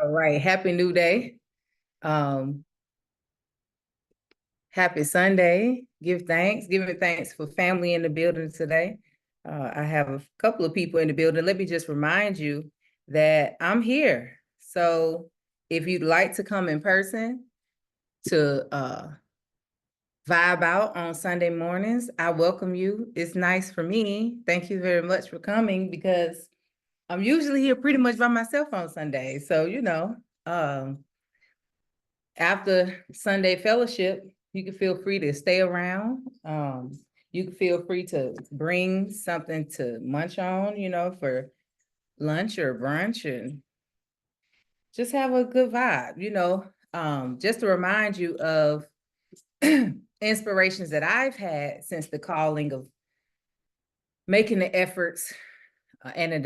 All right. Happy New Day. Um, Happy Sunday. Give thanks for family in the building today. I have a couple of people in the building. Let me just remind you that I'm here. So if you'd like to come in person to vibe out on Sunday mornings, I welcome you. It's nice for me. Thank you very much for coming because I'm usually here pretty much by myself on Sunday. So, after Sunday fellowship, you can feel free to stay around. You can feel free to bring something to munch on, for lunch or brunch and just have a good vibe. Just to remind you of inspirations that I've had since the calling of making the efforts and a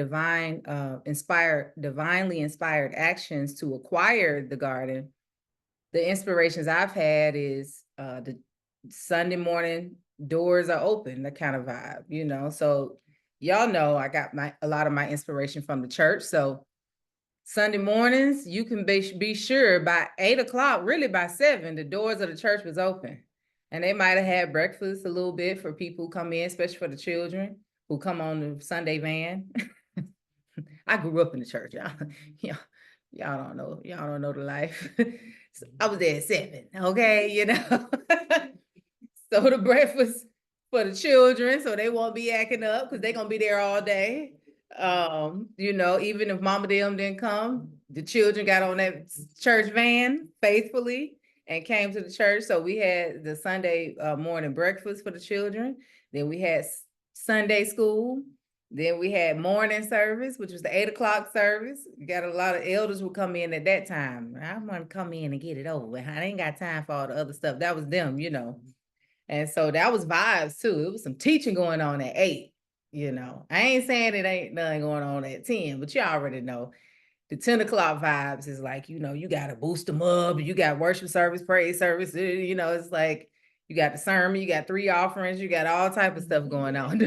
divinely inspired actions to acquire the garden. The inspirations I've had is the Sunday morning doors are open, that kind of vibe. So y'all know I got a lot of my inspiration from the church. So Sunday mornings, you can be sure by 8 o'clock, really by 7, the doors of the church was open. And they might have had breakfast a little bit for people who come in, especially for the children who come on the Sunday van. I grew up in the church, y'all. Y'all don't know. Y'all don't know the life. So I was there at 7, okay, So the breakfast for the children, so they won't be acting up because they're gonna be there all day. Even if mama them didn't come, the children got on that church van faithfully and came to the church. So we had the Sunday morning breakfast for the children. Then we had Sunday school. Then we had morning service, which was the 8 o'clock service. You got a lot of elders would come in at that time. I want to come in and get it over. I ain't got time for all the other stuff. That was them. And so that was vibes too. It was some teaching going on at 8. I ain't saying it ain't nothing going on at 10, but you already know the 10 o'clock vibes is like, you got to boost them up. You got worship service, praise service. It's like you got the sermon, you got 3 offerings, you got all type of stuff going on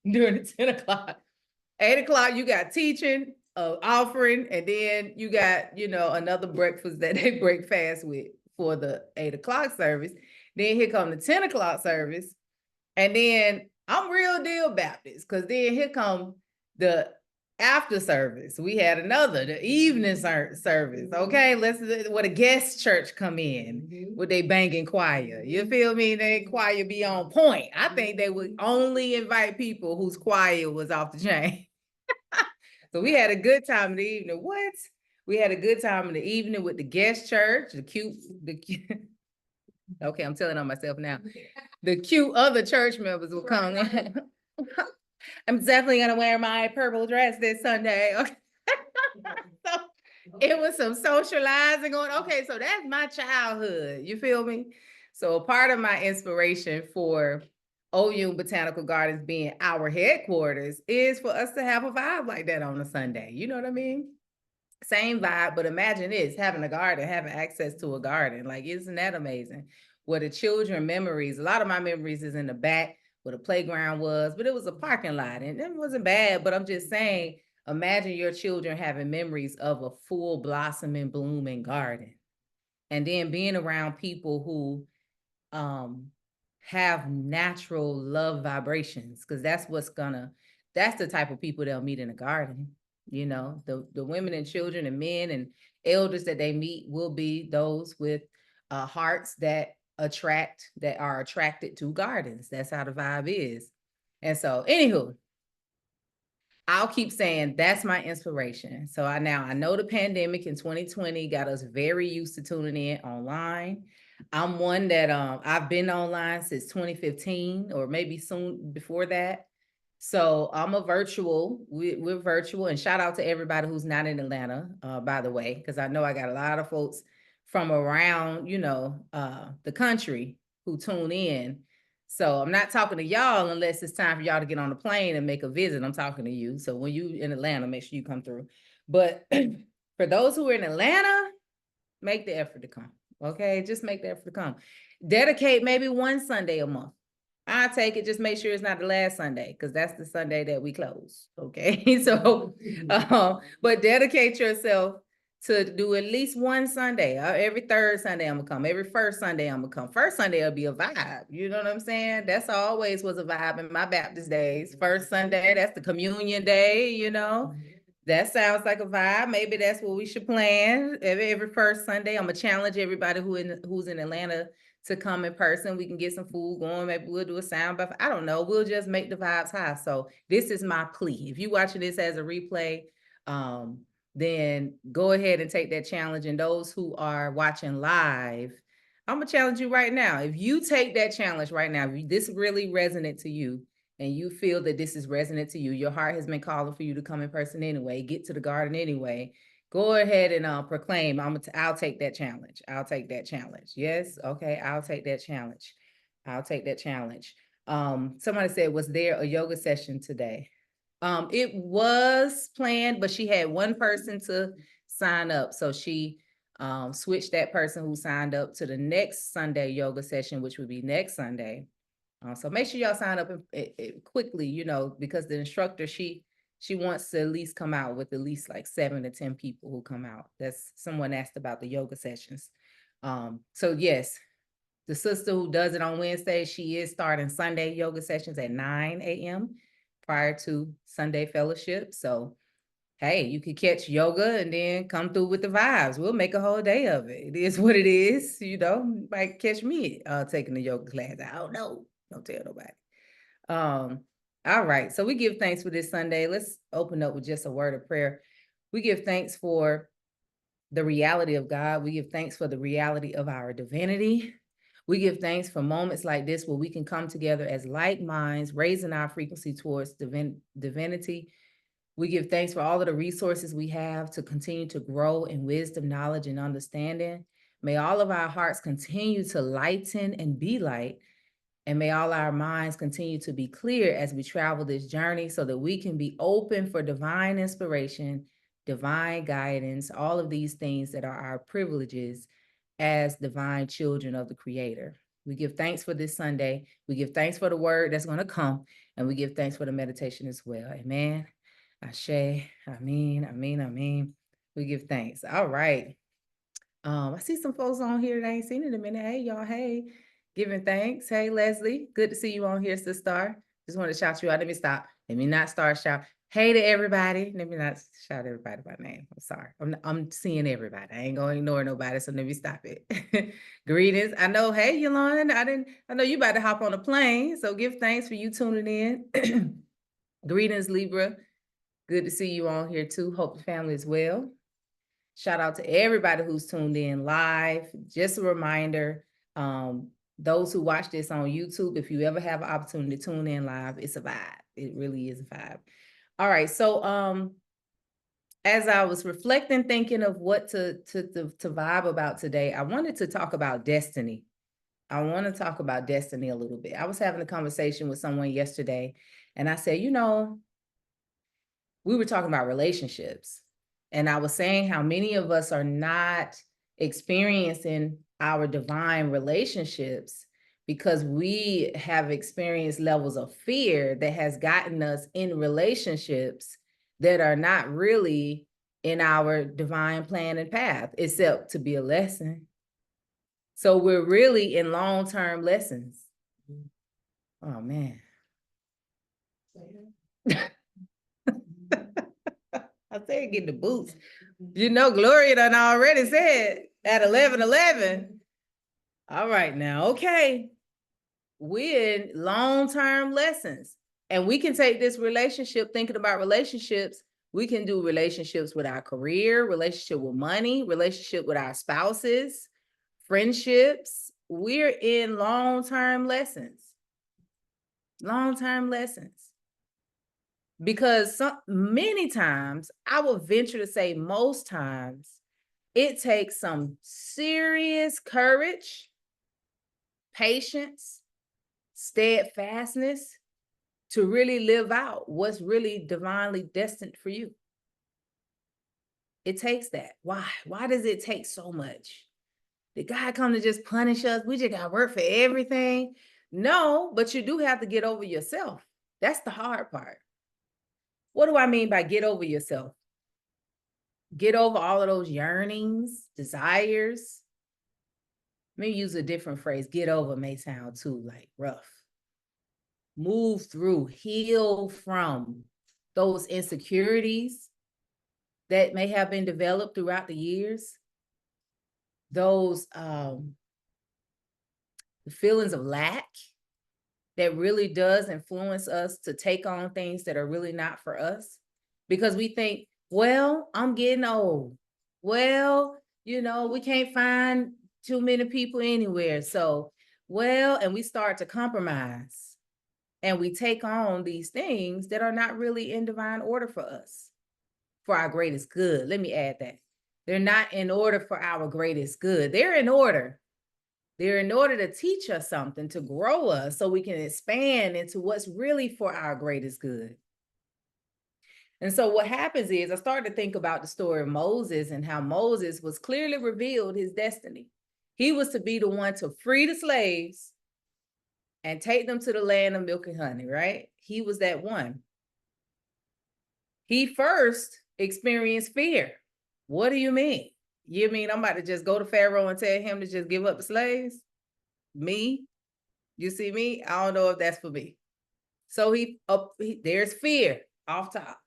during the 10 o'clock. 8 o'clock, you got teaching, offering, and then you got, another breakfast that they break fast with for the 8 o'clock service. Then here come the 10 o'clock service. And then I'm real deal Baptist, because then here come the after service. We had the evening service. Okay, what a guest church come in with they banging choir. You feel me? They choir be on point. I think they would only invite people whose choir was off the chain. So we had a good time in the evening. What? We had a good time in the evening with the guest church, the cute. Okay, I'm telling on myself now. The cute other church members will come. I'm definitely gonna wear my purple dress this Sunday. Okay. So it was some socializing going. Okay, so that's my childhood. You feel me? So part of my inspiration for OU Botanical Gardens being our headquarters is for us to have a vibe like that on a Sunday. You know what I mean? Same vibe, but imagine this, having a garden, having access to a garden. Like, isn't that amazing? Where the children memories, a lot of my memories is in the back where the playground was, but it was a parking lot and it wasn't bad. But I'm just saying, imagine your children having memories of a full blossoming, blooming garden. And then being around people who have natural love vibrations, because that's the type of people they'll meet in a garden. The women and children and men and elders that they meet will be those with hearts that are attracted to gardens. That's how the vibe is. And so, anywho, I'll keep saying that's my inspiration. So I know the pandemic in 2020 got us very used to tuning in online. I'm one that I've been online since 2015 or maybe soon before that. So I'm we're virtual, and shout out to everybody who's not in Atlanta, by the way, because I know I got a lot of folks from around, the country who tune in. So I'm not talking to y'all unless it's time for y'all to get on the plane and make a visit. I'm talking to you. So when you in Atlanta, make sure you come through. But for those who are in Atlanta, make the effort to come. Okay, just make the effort to come. Dedicate maybe one Sunday a month. I take it, just make sure it's not the last Sunday, because that's the Sunday that we close. Okay, so but dedicate yourself to do at least one Sunday. Every third Sunday I'm gonna come. Every first Sunday I'm gonna come. First Sunday will be a vibe. You know what I'm saying? That's always was a vibe in my Baptist days. First Sunday, that's the communion day, you know. That sounds like a vibe. Maybe that's what we should plan. Every first Sunday, I'm gonna challenge everybody who's in Atlanta to come in person. We can get some food going. Maybe we'll do a sound buff. I don't know. We'll just make the vibes high. So this is my plea. If you're watching this as a replay, then go ahead and take that challenge. And those who are watching live, I'm gonna challenge you right now. If you take that challenge right now, if this really resonant to you, and you feel that this is resonant to you, your heart has been calling for you to come in person anyway, get to the garden anyway, go ahead and proclaim, I'll take that challenge. I'll take that challenge. Yes, okay, I'll take that challenge. I'll take that challenge. Somebody said, was there a yoga session today? It was planned, but she had one person to sign up. So she switched that person who signed up to the next Sunday yoga session, which would be next Sunday. So make sure y'all sign up quickly, you know, because the instructor, she wants to at least come out with at least like 7 to 10 people who come out. That's someone asked about the yoga sessions. So yes, the sister who does it on Wednesday, she is starting Sunday yoga sessions at 9 a.m. prior to Sunday fellowship. So hey, you could catch yoga and then come through with the vibes. We'll make a whole day of it. It is what it is, you know. You might catch me taking the yoga class. I don't know. Don't tell nobody. All right. So we give thanks for this Sunday. Let's open up with just a word of prayer. We give thanks for the reality of God. We give thanks for the reality of our divinity. We give thanks for moments like this where we can come together as like minds, raising our frequency towards divinity. We give thanks for all of the resources we have to continue to grow in wisdom, knowledge, and understanding. May all of our hearts continue to lighten and be light. And may all our minds continue to be clear as we travel this journey so that we can be open for divine inspiration, divine guidance, all of these things that are our privileges as divine children of the Creator. We give thanks for this Sunday. We give thanks for the word that's going to come. And we give thanks for the meditation as well. Amen. Ashe. Amen. Amen. Amen. We give thanks. All right. I see some folks on here that I ain't seen in a minute. Hey, y'all. Hey, giving thanks. Hey, Leslie. Good to see you on here, Sister Star. Just want to shout you out. Let me stop. Let me not start shout. Hey to everybody. Let me not shout everybody by name. I'm sorry. I'm seeing everybody. I ain't gonna ignore nobody, so let me stop it. Greetings. I know, hey, Yolanda. I know you about to hop on a plane. So give thanks for you tuning in. Greetings, Libra. Good to see you on here too. Hope the family is well. Shout out to everybody who's tuned in live. Just a reminder, those who watch this on YouTube, if you ever have an opportunity to tune in live, it's a vibe. It really is a vibe. All right, so as I was reflecting, thinking of what to vibe about today, I wanted to talk about destiny. I want to talk about destiny a little bit. I was having a conversation with someone yesterday, and I said, you know, we were talking about relationships. And I was saying how many of us are not experiencing our divine relationships because we have experienced levels of fear that has gotten us in relationships that are not really in our divine plan and path, except to be a lesson. So we're really in long-term lessons. Oh, man. I said get the boots. You know, Gloria done already said at 11:11. All right now, okay. We're in long-term lessons. And we can take this relationship, thinking about relationships, we can do relationships with our career, relationship with money, relationship with our spouses, friendships. We're in long-term lessons. Long-term lessons. Because many times, I will venture to say most times, it takes some serious courage, patience, steadfastness to really live out what's really divinely destined for you. It takes that. Why? Why does it take so much? Did God come to just punish us? We just got to work for everything? No, but you do have to get over yourself. That's the hard part. What do I mean by get over yourself? get over all of those yearnings, desires. Let me use a different phrase. Get over may sound too like rough. Move through, heal from those insecurities that may have been developed throughout the years. Those the feelings of lack that really does influence us to take on things that are really not for us, because we think, well, I'm getting old. Well, we can't find too many people anywhere. So, well, and we start to compromise and we take on these things that are not really in divine order for us, for our greatest good. Let me add that. They're not in order for our greatest good. They're in order. They're in order to teach us something, to grow us so we can expand into what's really for our greatest good. And so what happens is I started to think about the story of Moses and how Moses was clearly revealed his destiny. He was to be the one to free the slaves and take them to the land of milk and honey, right? He was that one. He first experienced fear. What do you mean? You mean I'm about to just go to Pharaoh and tell him to just give up the slaves? Me? You see me? I don't know if that's for me. So there's fear off top.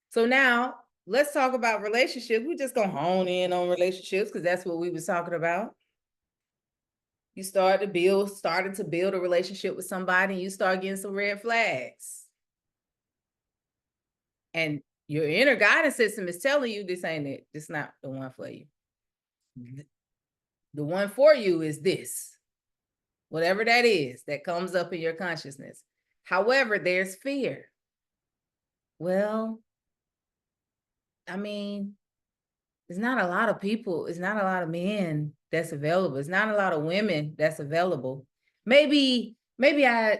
So now let's talk about relationships. We're just gonna hone in on relationships because that's what we was talking about. You started to build a relationship with somebody, and you start getting some red flags. And your inner guidance system is telling you this ain't it. This not the one for you. The one for you is this. Whatever that is that comes up in your consciousness. However, there's fear. Well, I mean, there's not a lot of people, it's not a lot of men that's available. It's not a lot of women that's available. Maybe I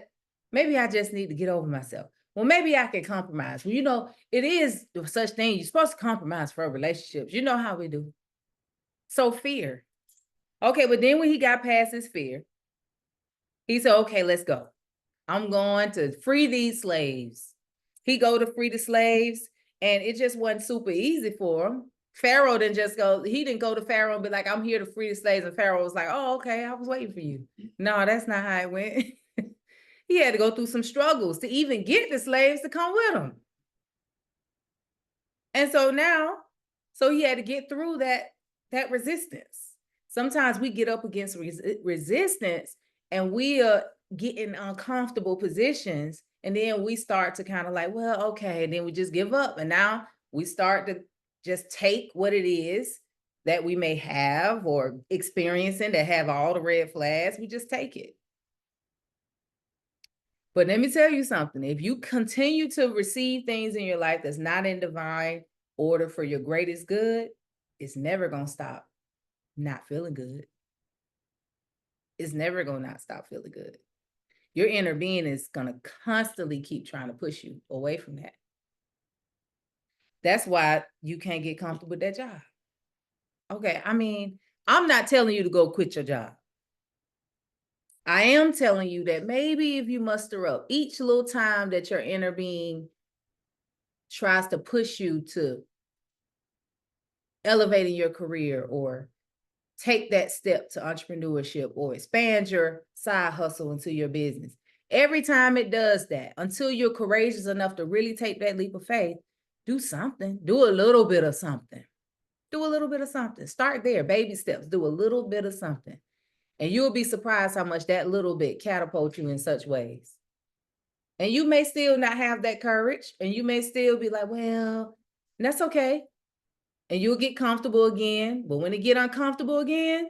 just need to get over myself. Well, maybe I can compromise. Well, it is such thing. You're supposed to compromise for relationships. You know how we do. So fear. Okay, but then when he got past his fear, he said, okay, let's go. I'm going to free these slaves. He go to free the slaves, and it just wasn't super easy for him. Pharaoh didn't go to Pharaoh and be like, I'm here to free the slaves. And Pharaoh was like, oh, okay, I was waiting for you. No, that's not how it went. He had to go through some struggles to even get the slaves to come with him. And so he had to get through that resistance. Sometimes we get up against resistance and we are getting uncomfortable positions. And then we start to kind of like, well, okay. And then we just give up. And now we start to just take what it is that we may have or experiencing that have all the red flags. We just take it. But let me tell you something. If you continue to receive things in your life that's not in divine order for your greatest good, it's never going to stop not feeling good. It's never going to not stop feeling good. Your inner being is going to constantly keep trying to push you away from that. That's why you can't get comfortable with that job. Okay, I mean, I'm not telling you to go quit your job. I am telling you that maybe if you muster up each little time that your inner being tries to push you to elevating your career or take that step to entrepreneurship or expand your side hustle into your business. Every time it does that, until you're courageous enough to really take that leap of faith, do something. Do a little bit of something. Do a little bit of something. Start there, baby steps. Do a little bit of something. And you'll be surprised how much that little bit catapults you in such ways. And you may still not have that courage, and you may still be like, well, that's okay. And you'll get comfortable again. But when it get uncomfortable again,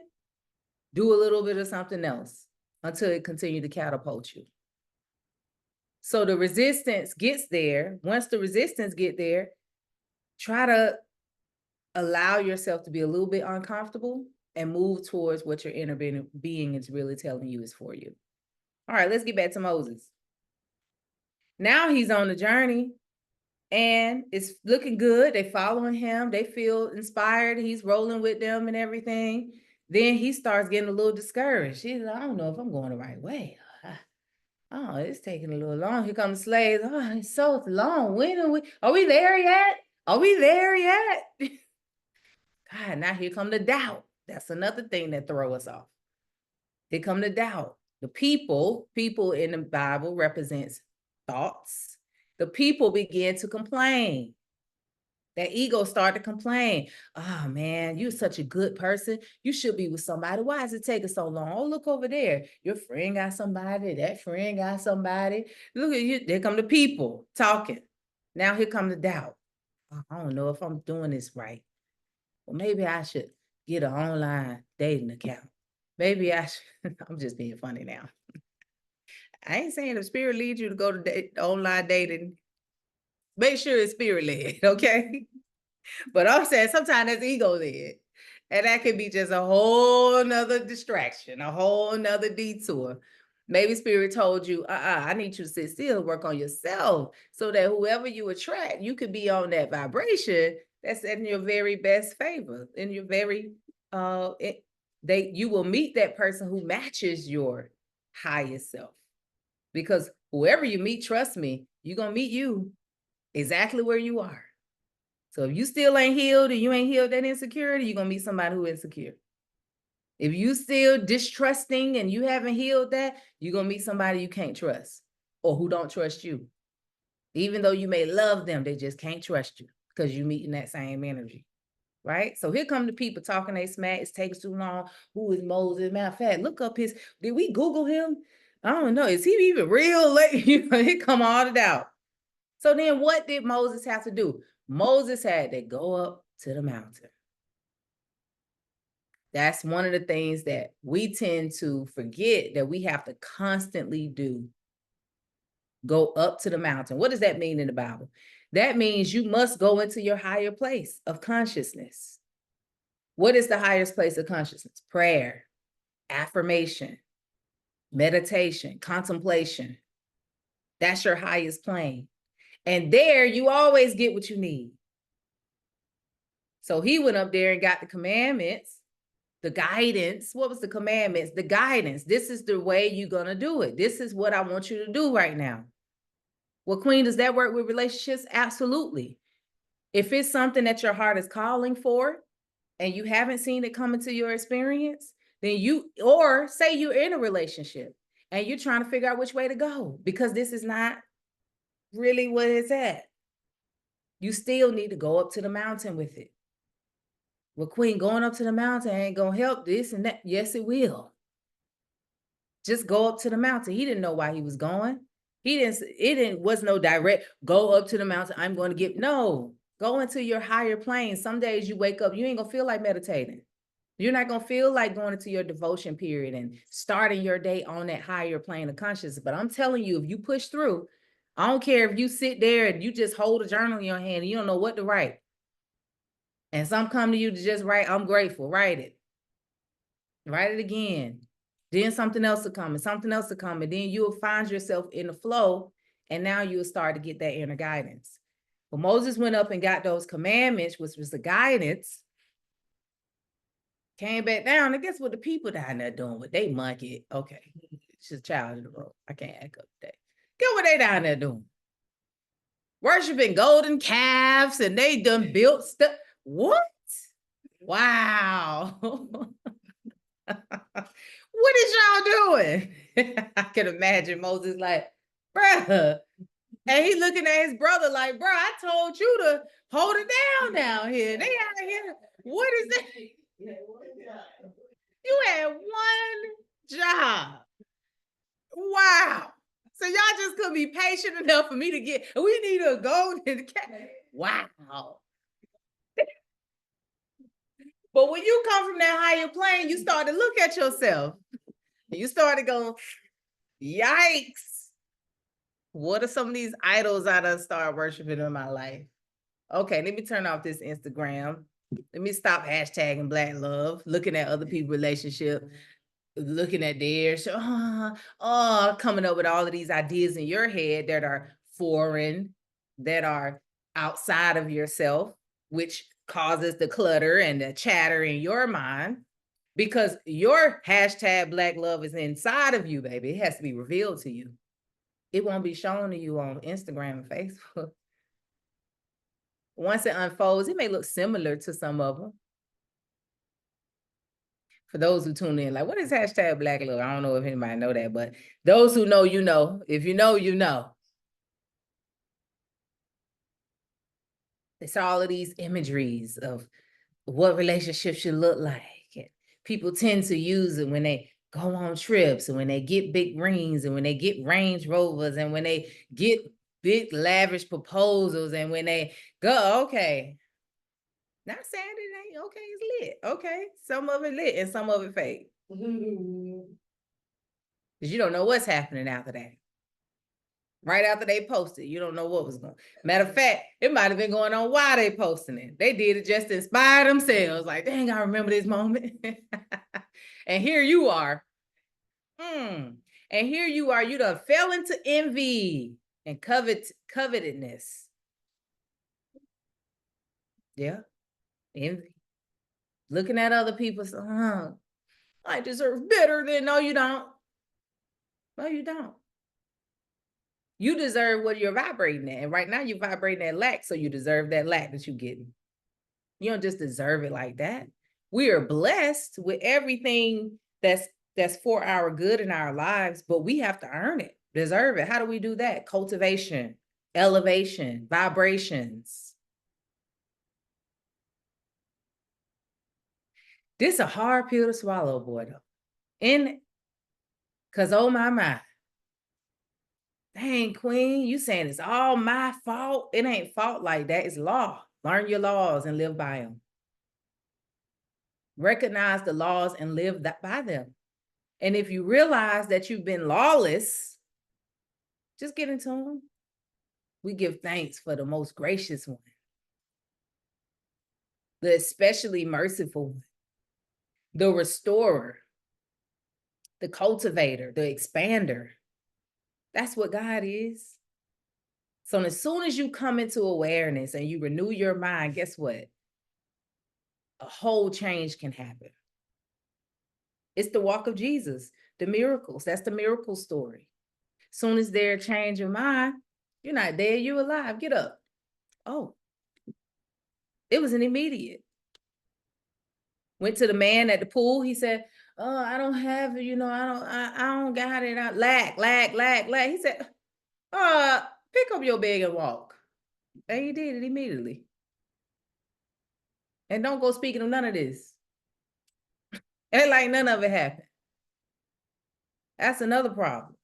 do a little bit of something else until it continue to catapult you. So the resistance gets there. Once the resistance get there, try to allow yourself to be a little bit uncomfortable and move towards what your inner being is really telling you is for you. All right, let's get back to Moses. Now he's on the journey and it's looking good. They're following him. They feel inspired. He's rolling with them and everything. Then he starts getting a little discouraged. He's like, I don't know if I'm going the right way. Oh, it's taking a little long. Here comes the slaves. Oh, it's so long. When are we there yet? Are we there yet? God, now here come the doubt. That's another thing that throw us off. Here come the doubt. The people in the Bible represents thoughts. The people begin to complain. That ego start to complain. Oh man, you're such a good person. You should be with somebody. Why is it taking so long? Oh, look over there. Your friend got somebody. That friend got somebody. Look at you. There come the people talking. Now here come the doubt. Oh, I don't know if I'm doing this right. Well, maybe I should get an online dating account. Maybe I should. I'm just being funny now. I ain't saying if spirit leads you to go to online dating, make sure it's spirit led, okay? But I'm saying sometimes that's ego led. And that could be just a whole nother distraction, a whole nother detour. Maybe spirit told you, I need you to sit still, work on yourself so that whoever you attract, you could be on that vibration that's in your very best favor, in your very, you will meet that person who matches your highest self. Because whoever you meet, trust me, you're going to meet you exactly where you are. So if you still ain't healed and you ain't healed that insecurity, you're going to meet somebody who is insecure. If you still distrusting and you haven't healed that, you're going to meet somebody you can't trust or who don't trust you. Even though you may love them, they just can't trust you because you meet in that same energy. Right? So here come the people talking they smack. It's taking too long. Who is Moses? Matter of fact, look up did we Google him? I don't know. Is he even real? Here come all the doubt. So then what did Moses have to do? Moses had to go up to the mountain. That's one of the things that we tend to forget that we have to constantly do. Go up to the mountain. What does that mean in the Bible? That means you must go into your higher place of consciousness. What is the highest place of consciousness? Prayer, affirmation, meditation, contemplation. That's your highest plane. And there you always get what you need. So he went up there and got the commandments, the guidance. What was the commandments? The guidance. This is the way you're going to do it. This is what I want you to do right now. Well, Queen, does that work with relationships? Absolutely. If it's something that your heart is calling for and you haven't seen it come into your experience, then or say you're in a relationship and you're trying to figure out which way to go because this is not really what it's at. You still need to go up to the mountain with it. Well, Queen, going up to the mountain ain't going to help this and that. Yes, it will. Just go up to the mountain. He didn't know why he was going. Was no direct, go up to the mountain. I'm going to get, no, go into your higher plane. Some days you wake up, you ain't going to feel like meditating. You're not going to feel like going into your devotion period and starting your day on that higher plane of consciousness. But I'm telling you, if you push through, I don't care if you sit there and you just hold a journal in your hand and you don't know what to write. And some come to you to just write, I'm grateful, write it. Write it again. Then something else will come and something else will come. And then you'll find yourself in the flow. And now you'll start to get that inner guidance. Well, Moses went up and got those commandments, which was the guidance. Came back down. And guess what the people down there doing? What they monkey. Okay. It's just child in the road. I can't act up today. Guess what they down there doing? Worshiping golden calves and they done built stuff. What? Wow. What is y'all doing? I can imagine Moses like, bruh. And he looking at his brother like, bruh, I told you to hold it down here. They out of here. What is that? You had one job. Wow. So y'all just couldn't be patient enough for me to get, we need a golden cat. Wow. But when you come from that higher plane, you start to look at yourself. You started going, yikes. What are some of these idols I done start worshiping in my life? Okay, let me turn off this Instagram. Let me stop hashtagging Black love, looking at other people's relationship, looking at theirs. Coming up with all of these ideas in your head that are foreign, that are outside of yourself, which causes the clutter and the chatter in your mind. Because your hashtag Black love is inside of you, baby. It has to be revealed to you. It won't be shown to you on Instagram and Facebook. Once it unfolds, it may look similar to some of them. For those who tune in, like, what is hashtag Black Love? I don't know if anybody know that, but those who know, you know. If you know, you know. It's all of these imageries of what relationships should look like. And people tend to use it when they go on trips and when they get big rings and when they get Range Rovers and when they get big lavish proposals and when they go, okay. Not saying it ain't okay, it's lit. Okay. Some of it lit and some of it fake. Because you don't know what's happening after that. Right after they posted, you don't know what was going. Matter of fact, it might have been going on while they posting it. They did it just to inspire themselves. Like, dang, I remember this moment. And here you are. And here you are. You done fell into envy and covetedness. Yeah, envy. Looking at other people, so, I deserve better than. No, you don't. No, you don't. You deserve what you're vibrating at. And right now you're vibrating at lack, so you deserve that lack that you're getting. You don't just deserve it like that. We are blessed with everything that's for our good in our lives, but we have to earn it, deserve it. How do we do that? Cultivation, elevation, vibrations. This is a hard pill to swallow, boy, though. Because, oh my. Dang, Queen, you saying it's all my fault? It ain't fault like that. It's law. Learn your laws and live by them. Recognize the laws and live by them. And if you realize that you've been lawless, just get into them. We give thanks for the most gracious one, the especially merciful one, the restorer, the cultivator, the expander. That's what God is. So as soon as you come into awareness and you renew your mind, guess what? A whole change can happen. It's the walk of Jesus, the miracles. That's the miracle story. Soon as there change of mind, you're not dead, you're alive. Get up. Oh, it was an immediate. Went to the man at the pool. He said, "Oh, I don't have it. I don't got it. I lack." He said, pick up your bag and walk." And he did it immediately. And don't go speaking of none of this. Ain't like none of it happened. That's another problem.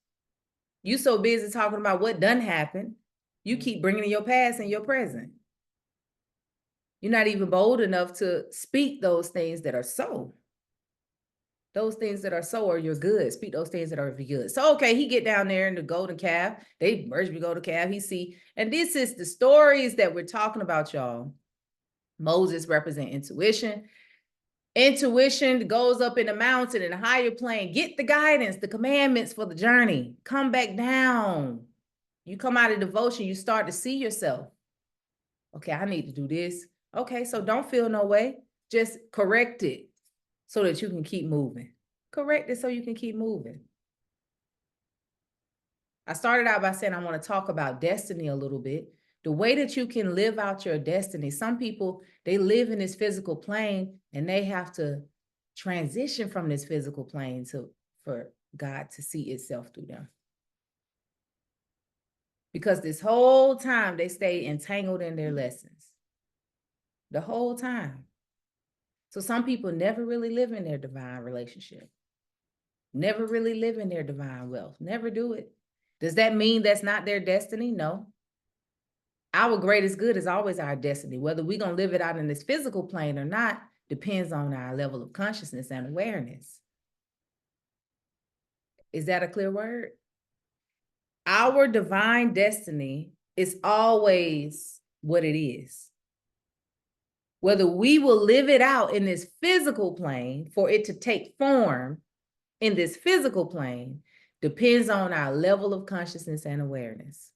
You so busy talking about what done happened, you keep bringing in your past and your present. You're not even bold enough to speak those things that are so. Those things that are so are your good. Speak those things that are good. So, okay, he get down there in the golden calf. They merge the golden calf. He see, and this is the stories that we're talking about, y'all. Moses represent intuition. Intuition goes up in the mountain in a higher plane. Get the guidance, the commandments for the journey. Come back down. You come out of devotion, you start to see yourself. Okay, I need to do this. Okay, so don't feel no way. Just correct it so that you can keep moving. Correct it so you can keep moving. I started out by saying I want to talk about destiny a little bit. The way that you can live out your destiny. Some people, they live in this physical plane and they have to transition from this physical plane for God to see itself through them. Because this whole time they stay entangled in their lessons. The whole time. So some people never really live in their divine relationship. Never really live in their divine wealth. Never do it. Does that mean that's not their destiny? No. Our greatest good is always our destiny. Whether we're going to live it out in this physical plane or not depends on our level of consciousness and awareness. Is that a clear word? Our divine destiny is always what it is. Whether we will live it out in this physical plane for it to take form in this physical plane depends on our level of consciousness and awareness.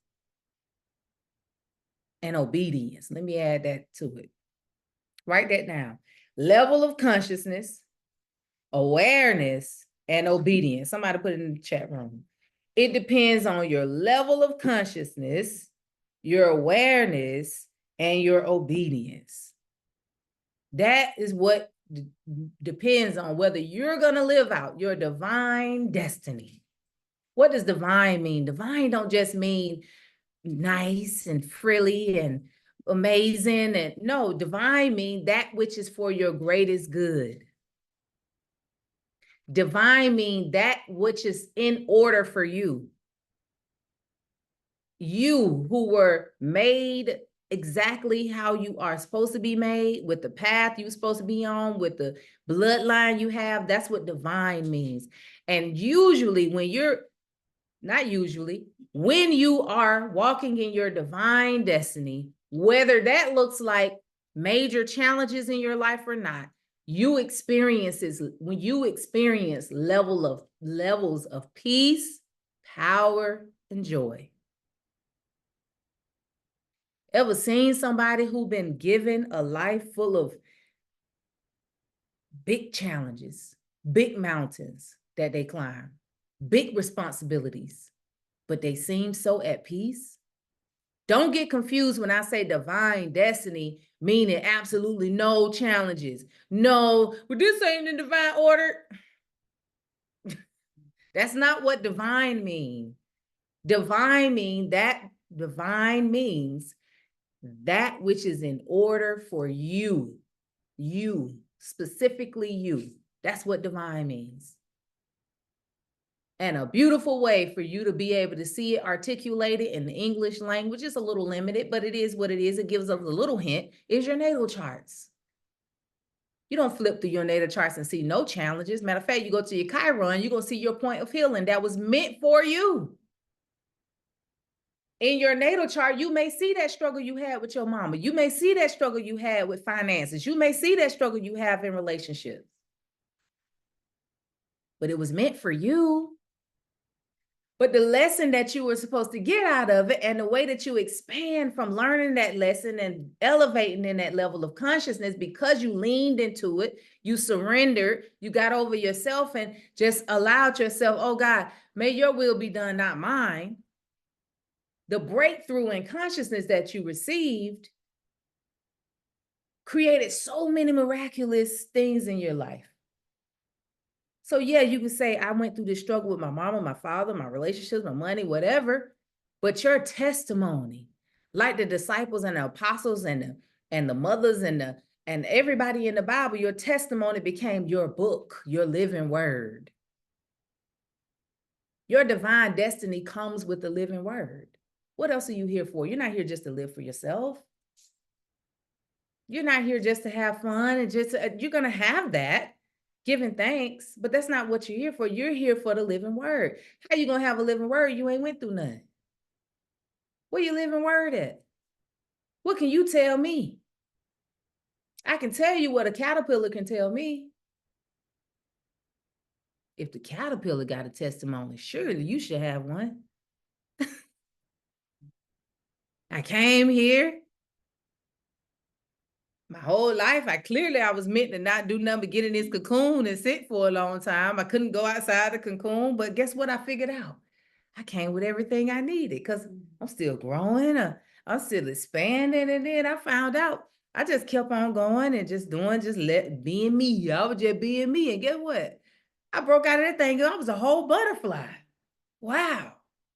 And obedience. Let me add that to it. Write that down. Level of consciousness, awareness, and obedience. Somebody put it in the chat room. It depends on your level of consciousness, your awareness, and your obedience. That is what depends on whether you're going to live out your divine destiny. What does divine mean? Divine don't just mean nice and frilly and amazing. And no, divine mean that which is for your greatest good. Divine mean that which is in order for you. You who were made exactly how you are supposed to be made, with the path you're supposed to be on, with the bloodline you have, that's what divine means. And usually when you're, not usually, when you are walking in your divine destiny, whether that looks like major challenges in your life or not, when you experience levels of peace, power, and joy. Ever seen somebody who been given a life full of big challenges, big mountains that they climb, big responsibilities, but they seem so at peace? Don't get confused when I say divine destiny, meaning absolutely no challenges. No, well, this ain't in divine order. That's not what divine means. Divine means that which is in order for you, specifically you. That's what divine means. And a beautiful way for you to be able to see it articulated in the English language, is a little limited, but it is what it is. It gives us a little hint, is your natal charts. You don't flip through your natal charts and see no challenges. Matter of fact, you go to your Chiron, you're going to see your point of healing that was meant for you. In your natal chart, you may see that struggle you had with your mama. You may see that struggle you had with finances. You may see that struggle you have in relationships. But it was meant for you. But the lesson that you were supposed to get out of it, and the way that you expand from learning that lesson and elevating in that level of consciousness, because you leaned into it, you surrendered, you got over yourself and just allowed yourself, oh God, may your will be done, not mine. The breakthrough in consciousness that you received created so many miraculous things in your life. So yeah, you can say, I went through this struggle with my mama, my father, my relationships, my money, whatever. But your testimony, like the disciples and the apostles and the mothers and everybody in the Bible, your testimony became your book, your living word. Your divine destiny comes with the living word. What else are you here for? You're not here just to live for yourself. You're not here just to have fun and you're going to have that, giving thanks, but that's not what you're here for. You're here for the living word. How you going to have a living word? You ain't went through nothing. Where your living word at? What can you tell me? I can tell you what a caterpillar can tell me. If the caterpillar got a testimony, surely you should have one. I came here. My whole life, I was meant to not do nothing but get in this cocoon and sit for a long time. I couldn't go outside the cocoon, but guess what I figured out? I came with everything I needed because I'm still growing, I'm still expanding, and then I found out I just kept on going and just being me. I was just being me, and guess what? I broke out of that thing, I was a whole butterfly. Wow.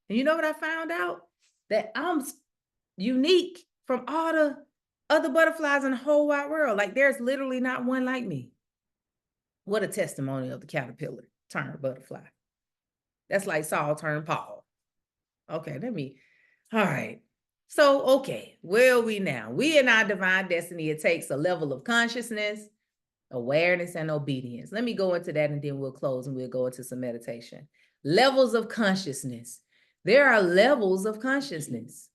And you know what I found out? That I'm unique from all the other butterflies in the whole wide world. Like there's literally not one like me. What a testimony of the caterpillar turned butterfly. That's like Saul turned Paul. Okay, all right. So, okay, where are we now? We in our divine destiny, it takes a level of consciousness, awareness, and obedience. Let me go into that and then we'll close and we'll go into some meditation. Levels of consciousness. There are levels of consciousness.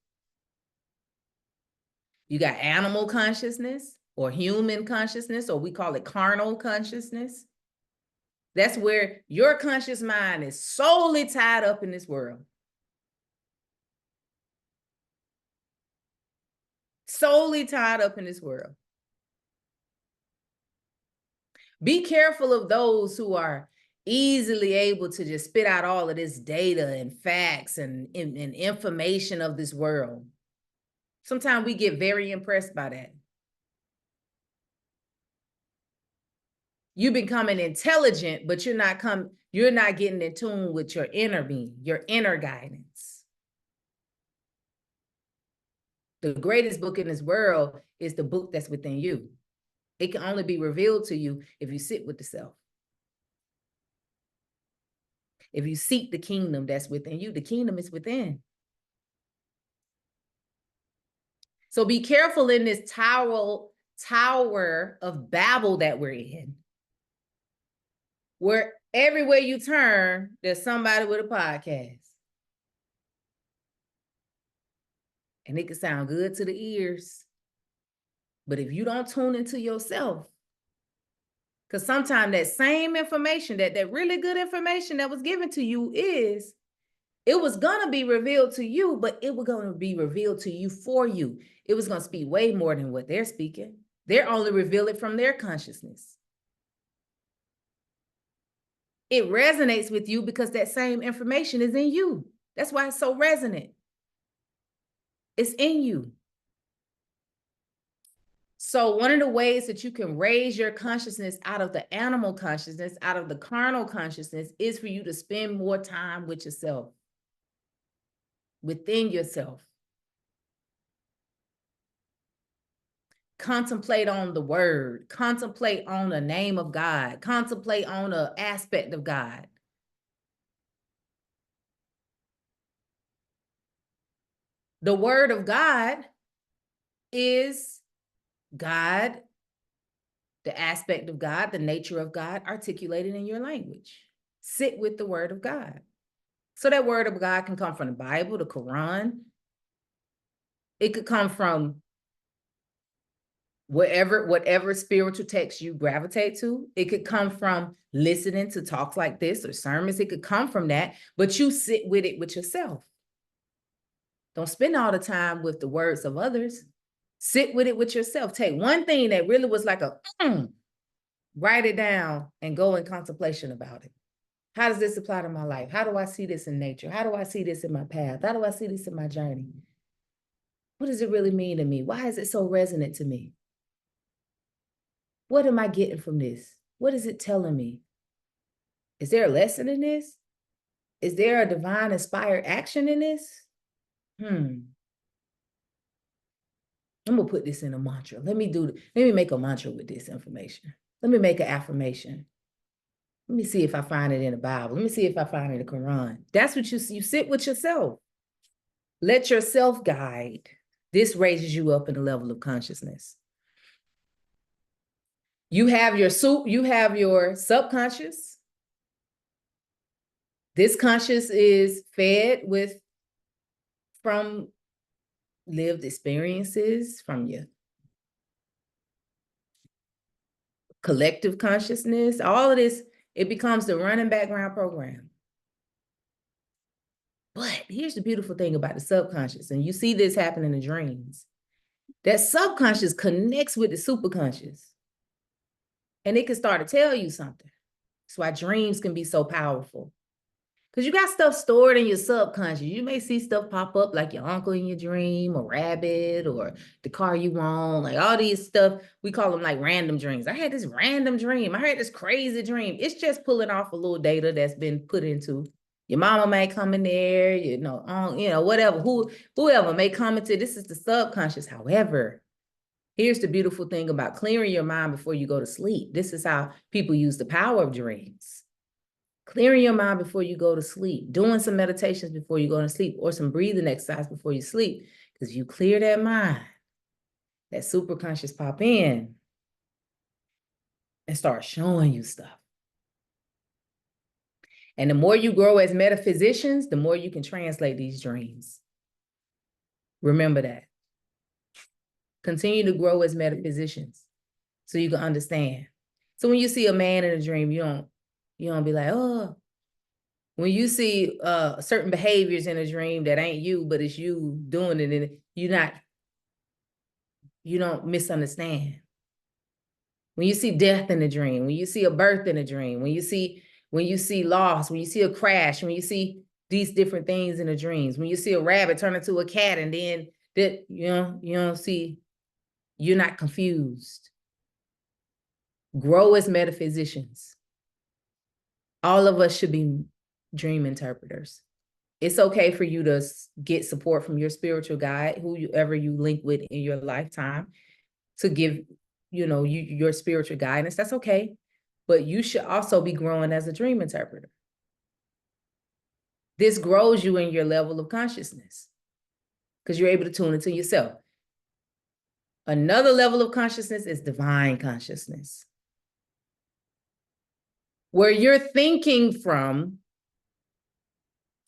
You got animal consciousness or human consciousness, or we call it carnal consciousness. That's where your conscious mind is solely tied up in this world. Solely tied up in this world. Be careful of those who are easily able to just spit out all of this data and facts and information of this world. Sometimes we get very impressed by that. You're becoming intelligent, but you're not getting in tune with your inner being, your inner guidance. The greatest book in this world is the book that's within you. It can only be revealed to you if you sit with the self. If you seek the kingdom that's within you, the kingdom is within. So be careful in this Tower of Babel that we're in, where everywhere you turn, there's somebody with a podcast. And it can sound good to the ears. But if you don't tune into yourself, because sometimes that same information, that really good information that was given to you it was going to be revealed to you, but it was going to be revealed to you for you. It was going to speak way more than what they're speaking. They're only revealing from their consciousness. It resonates with you because that same information is in you. That's why it's so resonant. It's in you. So one of the ways that you can raise your consciousness out of the animal consciousness, out of the carnal consciousness, is for you to spend more time with yourself, within yourself. Contemplate on the word, contemplate on the name of God, contemplate on an aspect of God. The word of God is God, the aspect of God, the nature of God articulated in your language. Sit with the word of God. So that word of God can come from the Bible, the Quran. It could come from whatever spiritual text you gravitate to. It could come from listening to talks like this or sermons. It could come from that, but you sit with it with yourself. Don't spend all the time with the words of others. Sit with it with yourself. Take one thing that really was like write it down and go in contemplation about it. How does this apply to my life? How do I see this in nature? How do I see this in my path? How do I see this in my journey? What does it really mean to me? Why is it so resonant to me? What am I getting from this? What is it telling me? Is there a lesson in this? Is there a divine inspired action in this? I'm gonna put this in a mantra. Let me make a mantra with this information. Let me make an affirmation. Let me see if I find it in the Bible. Let me see if I find it in the Quran. That's what you sit with yourself. Let yourself guide. This raises you up in the level of consciousness. You have your subconscious. This conscious is fed from lived experiences, from your collective consciousness. All of this, it becomes the running background program. But here's the beautiful thing about the subconscious, and you see this happen in the dreams. That subconscious connects with the superconscious, and it can start to tell you something. That's why dreams can be so powerful. Because you got stuff stored in your subconscious. You may see stuff pop up like your uncle in your dream, or rabbit, or the car you want, like all these stuff. We call them like random dreams. I had this random dream. I had this crazy dream. It's just pulling off a little data that's been put into. Your mama may come in there, whatever, whoever may come into. This is the subconscious. However, here's the beautiful thing about clearing your mind before you go to sleep. This is how people use the power of dreams. Clearing your mind before you go to sleep, doing some meditations before you go to sleep, or some breathing exercise before you sleep. Because you clear that mind, that superconscious pop in and start showing you stuff. And the more you grow as metaphysicians, the more you can translate these dreams. Remember that. Continue to grow as metaphysicians so you can understand. So when you see a man in a dream, you don't be like, oh. When you see certain behaviors in a dream that ain't you, but it's you doing it, and you don't misunderstand. When you see death in a dream, when you see a birth in a dream, when you see loss, when you see a crash, when you see these different things in the dreams, when you see a rabbit turn into a cat and then that you don't see, you're not confused. Grow as metaphysicians. All of us should be dream interpreters. It's okay for you to get support from your spiritual guide, whoever you link with in your lifetime, to give, your spiritual guidance. That's okay. But you should also be growing as a dream interpreter. This grows you in your level of consciousness because you're able to tune into yourself. Another level of consciousness is divine consciousness, where you're thinking from,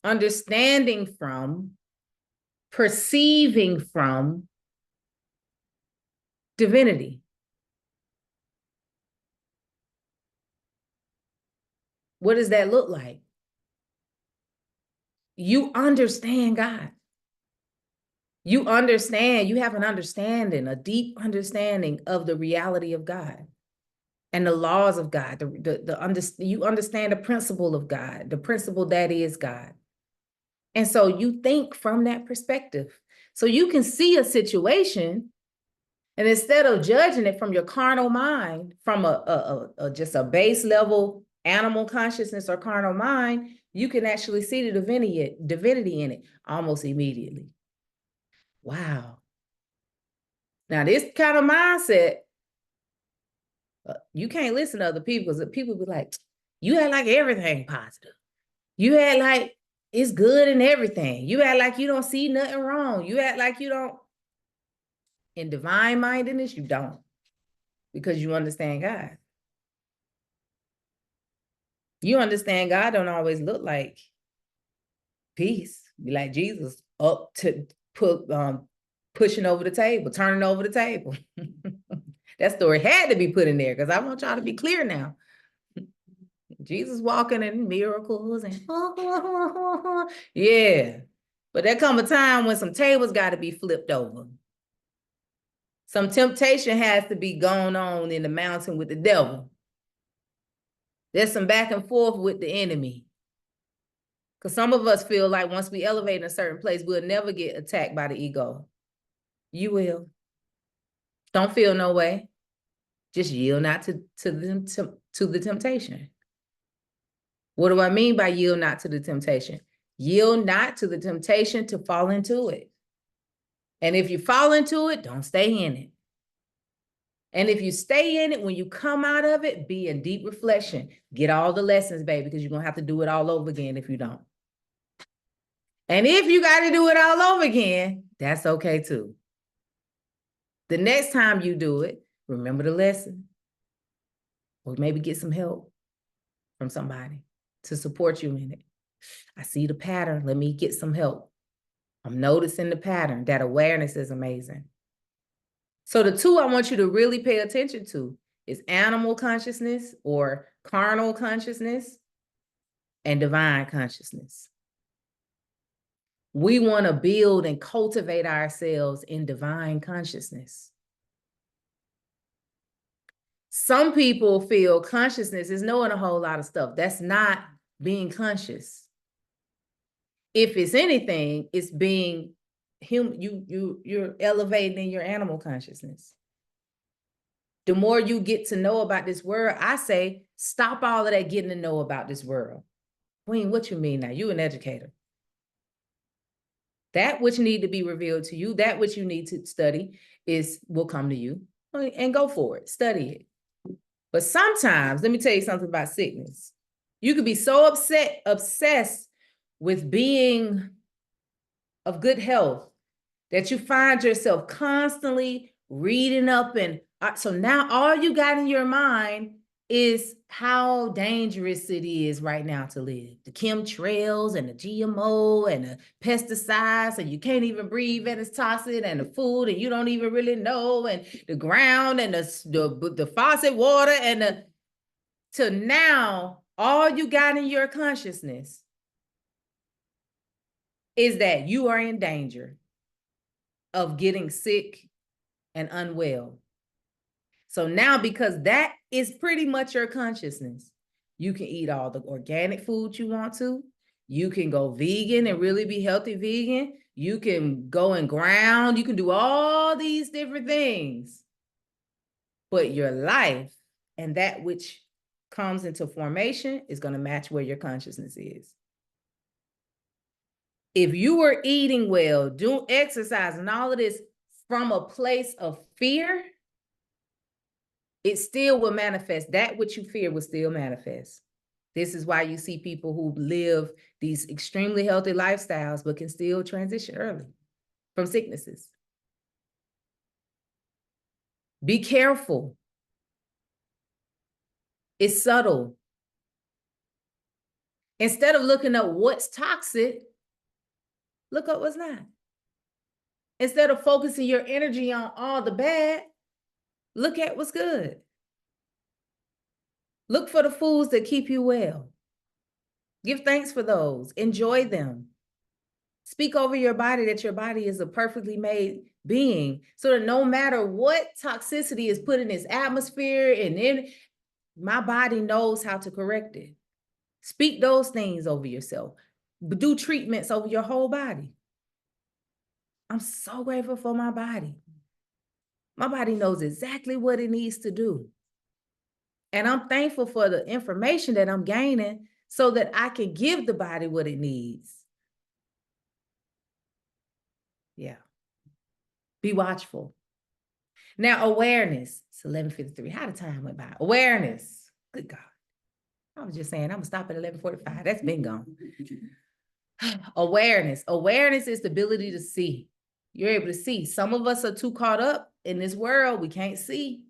understanding from, perceiving from divinity. What does that look like? You understand God. You understand, you have an understanding, a deep understanding of the reality of God and the laws of God. You understand the principle of God, the principle that is God. And so you think from that perspective. So you can see a situation, and instead of judging it from your carnal mind, from just a base level animal consciousness or carnal mind, you can actually see the divinity in it almost immediately. Wow. Now, this kind of mindset, you can't listen to other people because people be like, you act like everything positive. You act like it's good in everything. You act like you don't see nothing wrong. You act like you don't. In divine mindedness, you don't, because you understand God. You understand God don't always look like peace. Be like Jesus up to pushing over the table, turning over the table. That story had to be put in there because I want y'all to be clear now. Jesus walking in miracles and yeah. But there come a time when some tables got to be flipped over. Some temptation has to be going on in the mountain with the devil. There's some back and forth with the enemy. Because some of us feel like once we elevate in a certain place, we'll never get attacked by the ego. You will. Don't feel no way. Just yield not to the temptation. What do I mean by yield not to the temptation? Yield not to the temptation to fall into it. And if you fall into it, don't stay in it. And if you stay in it, when you come out of it, be in deep reflection. Get all the lessons, baby, because you're going to have to do it all over again if you don't. And if you got to do it all over again, that's okay too. The next time you do it, remember the lesson. Or maybe get some help from somebody to support you in it. I see the pattern. Let me get some help. I'm noticing the pattern. That awareness is amazing. So the two I want you to really pay attention to is animal consciousness or carnal consciousness and divine consciousness. We want to build and cultivate ourselves in divine consciousness. Some people feel consciousness is knowing a whole lot of stuff. That's not being conscious. If it's anything, it's being human. You're elevating in your animal consciousness. The more you get to know about this world, I say, stop all of that getting to know about this world. Queen, what you mean now? You an educator. That which need to be revealed to you, that which you need to study will come to you, and go for it, study it. But sometimes, let me tell you something about sickness. You could be so obsessed with being of good health that you find yourself constantly reading up. And so now all you got in your mind is how dangerous it is right now to live. The chemtrails and the GMO and the pesticides, and you can't even breathe and it's toxic, and the food and you don't even really know, and the ground and the faucet water and to now all you got in your consciousness is that you are in danger of getting sick and unwell. So now, because that is pretty much your consciousness, you can eat all the organic food you want to. You can go vegan and really be healthy vegan. You can go and ground. You can do all these different things. But your life and that which comes into formation is going to match where your consciousness is. If you were eating well, doing exercise and all of this from a place of fear, it still will manifest. That which you fear will still manifest. This is why you see people who live these extremely healthy lifestyles, but can still transition early from sicknesses. Be careful. It's subtle. Instead of looking up what's toxic, look up what's not. Instead of focusing your energy on all the bad, look at what's good. Look for the foods that keep you well. Give thanks for those. Enjoy them. Speak over your body that your body is a perfectly made being, so that no matter what toxicity is put in its atmosphere and in, my body knows how to correct it. Speak those things over yourself. Do treatments over your whole body. I'm so grateful for my body. My body knows exactly what it needs to do. And I'm thankful for the information that I'm gaining so that I can give the body what it needs. Yeah. Be watchful. Now, awareness. It's 11:53. How the time went by. Awareness. Good God. I was just saying, I'm going to stop at 11:45. That's been gone. Awareness. Awareness is the ability to see. You're able to see. Some of us are too caught up in this world. We can't see.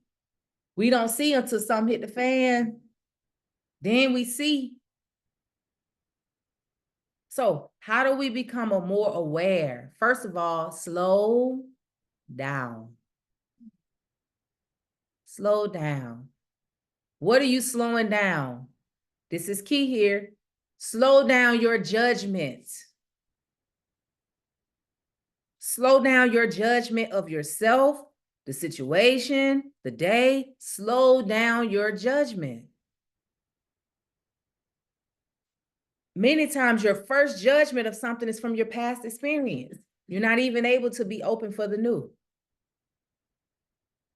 We don't see until something hit the fan. Then we see. So how do we become more aware? First of all, slow down. Slow down. What are you slowing down? This is key here. Slow down your judgment. Slow down your judgment of yourself, the situation, the day. Slow down your judgment. Many times your first judgment of something is from your past experience. You're not even able to be open for the new.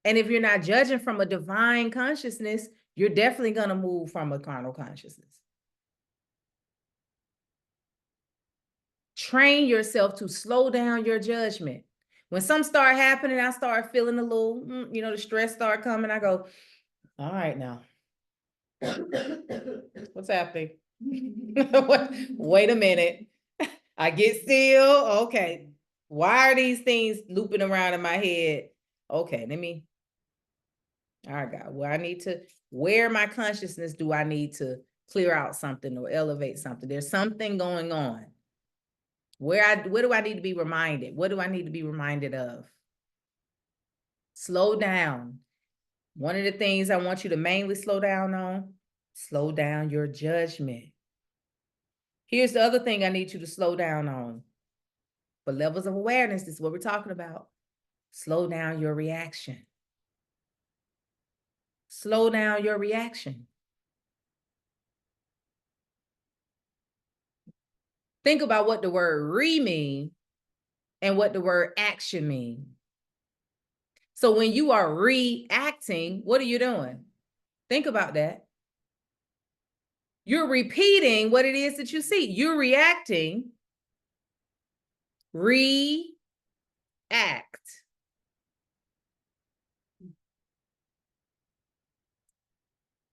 And if you're not judging from a divine consciousness, you're definitely going to move from a carnal consciousness. Train yourself to slow down your judgment. When some start happening, I start feeling a little, the stress start coming. I go, all right now. What's happening? Wait a minute. I get still. Okay. Why are these things looping around in my head? Okay, all right, God, where my consciousness do I need to clear out something or elevate something? There's something going on. Where do I need to be reminded? What do I need to be reminded of? Slow down. One of the things I want you to mainly slow down your judgment. Here's the other thing I need you to slow down on. For levels of awareness, this is what we're talking about. Slow down your reaction. Slow down your reaction. Think about what the word mean and what the word action mean. So when you are reacting, what are you doing? Think about that. You're repeating what it is that you see. You're reacting. React.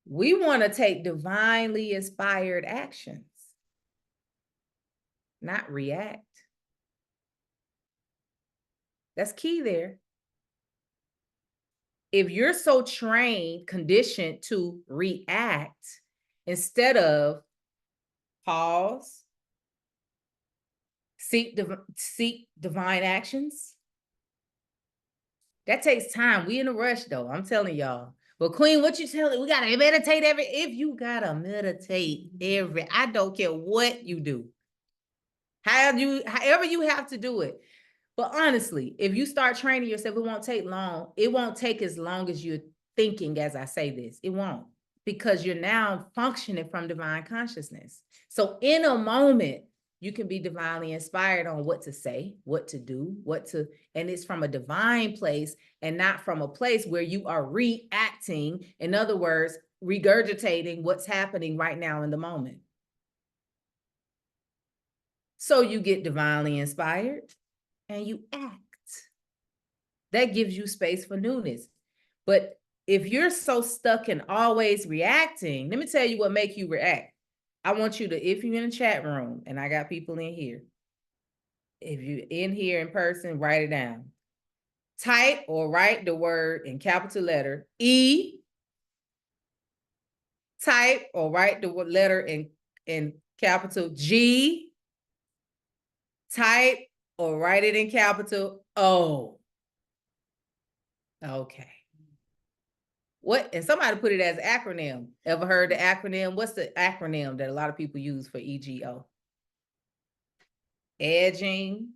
We want to take divinely inspired actions, not react. That's key there. If you're so trained, conditioned to react instead of pause, seek divine actions, that takes time. We in a rush though, I'm telling y'all. But Queen, what you telling? We gotta meditate if you gotta meditate I don't care what you do. However you have to do it. But honestly, if you start training yourself, it won't take long. It won't take as long as you're thinking as I say this. It won't. because you're now functioning from divine consciousness. So in a moment, you can be divinely inspired on what to say, what to do, and it's from a divine place and not from a place where you are reacting. In other words, regurgitating what's happening right now in the moment. So you get divinely inspired and you act. That gives you space for newness. But if you're so stuck in always reacting, let me tell you what make you react. I want you to, if you're in a chat room, and I got people in here, if you're in here in person, write it down. Type or write the word in capital letter E. Type or write the letter in capital G. Type or write it in capital O. Okay. What, and somebody put it as acronym. Ever heard the acronym? What's the acronym that a lot of people use for EGO? Edging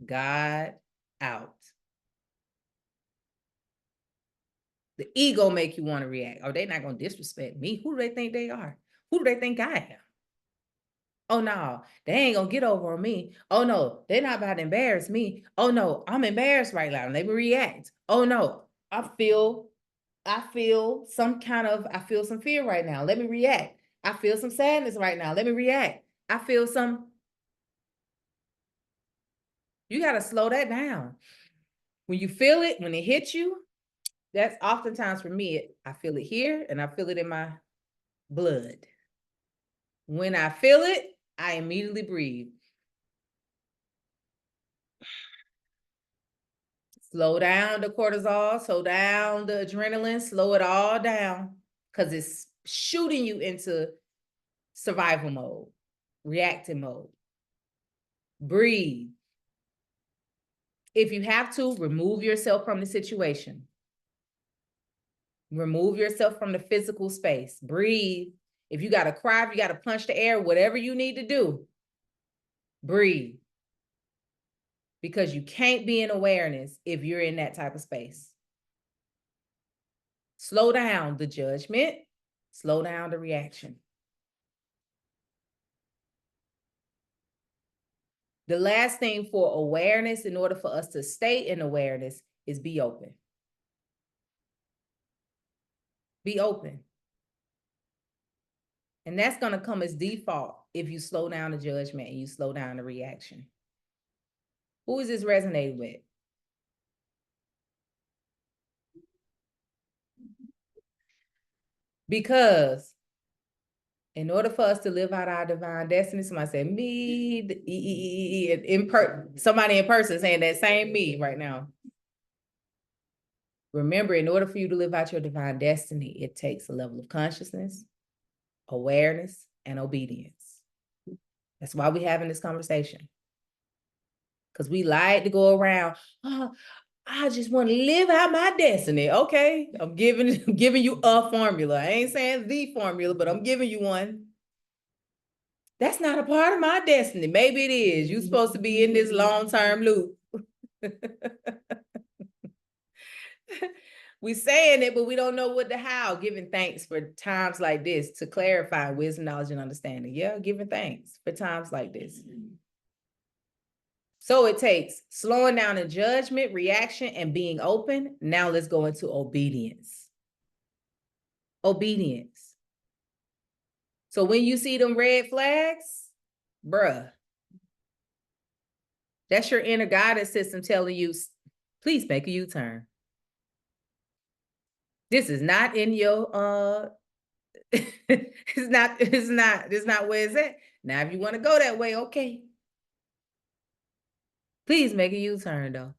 God out. The ego make you want to react. Oh, they're not going to disrespect me. Who do they think they are? Who do they think I am? Oh, no, they ain't going to get over on me. Oh, no, they're not about to embarrass me. Oh, no, I'm embarrassed right now. Let me react. Oh, no, I feel some fear right now. Let me react. I feel some sadness right now. Let me react. You got to slow that down. When you feel it, when it hits you, that's oftentimes for me, I feel it here and I feel it in my blood. When I feel it, I immediately breathe. Slow down the cortisol, slow down the adrenaline, slow it all down because it's shooting you into survival mode, reactive mode. Breathe. If you have to, remove yourself from the situation. Remove yourself from the physical space. Breathe. If you got to cry, if you got to punch the air, whatever you need to do, breathe. Because you can't be in awareness if you're in that type of space. Slow down the judgment. Slow down the reaction. The last thing for awareness, in order for us to stay in awareness, is be open. Be open. And that's going to come as default if you slow down the judgment and you slow down the reaction. Who is this resonating with? Because in order for us to live out our divine destiny, somebody said, me, somebody in person saying that same me right now. Remember, in order for you to live out your divine destiny, it takes a level of consciousness, awareness, and obedience. That's why we're having this conversation. Because we like to go around, oh, I just want to live out my destiny. Okay, I'm giving you a formula. I ain't saying the formula, but I'm giving you one. That's not a part of my destiny. Maybe it is. You're supposed to be in this long-term loop. We saying it, but we don't know what the how. Giving thanks for times like this to clarify wisdom, knowledge, and understanding. Yeah, giving thanks for times like this. So it takes slowing down in judgment, reaction, and being open. Now let's go into obedience. Obedience. So when you see them red flags, bruh, that's your inner guidance system telling you, please make a U-turn. This is not in your, it's not where it's at. Now, if you want to go that way, okay. Please make a U-turn though.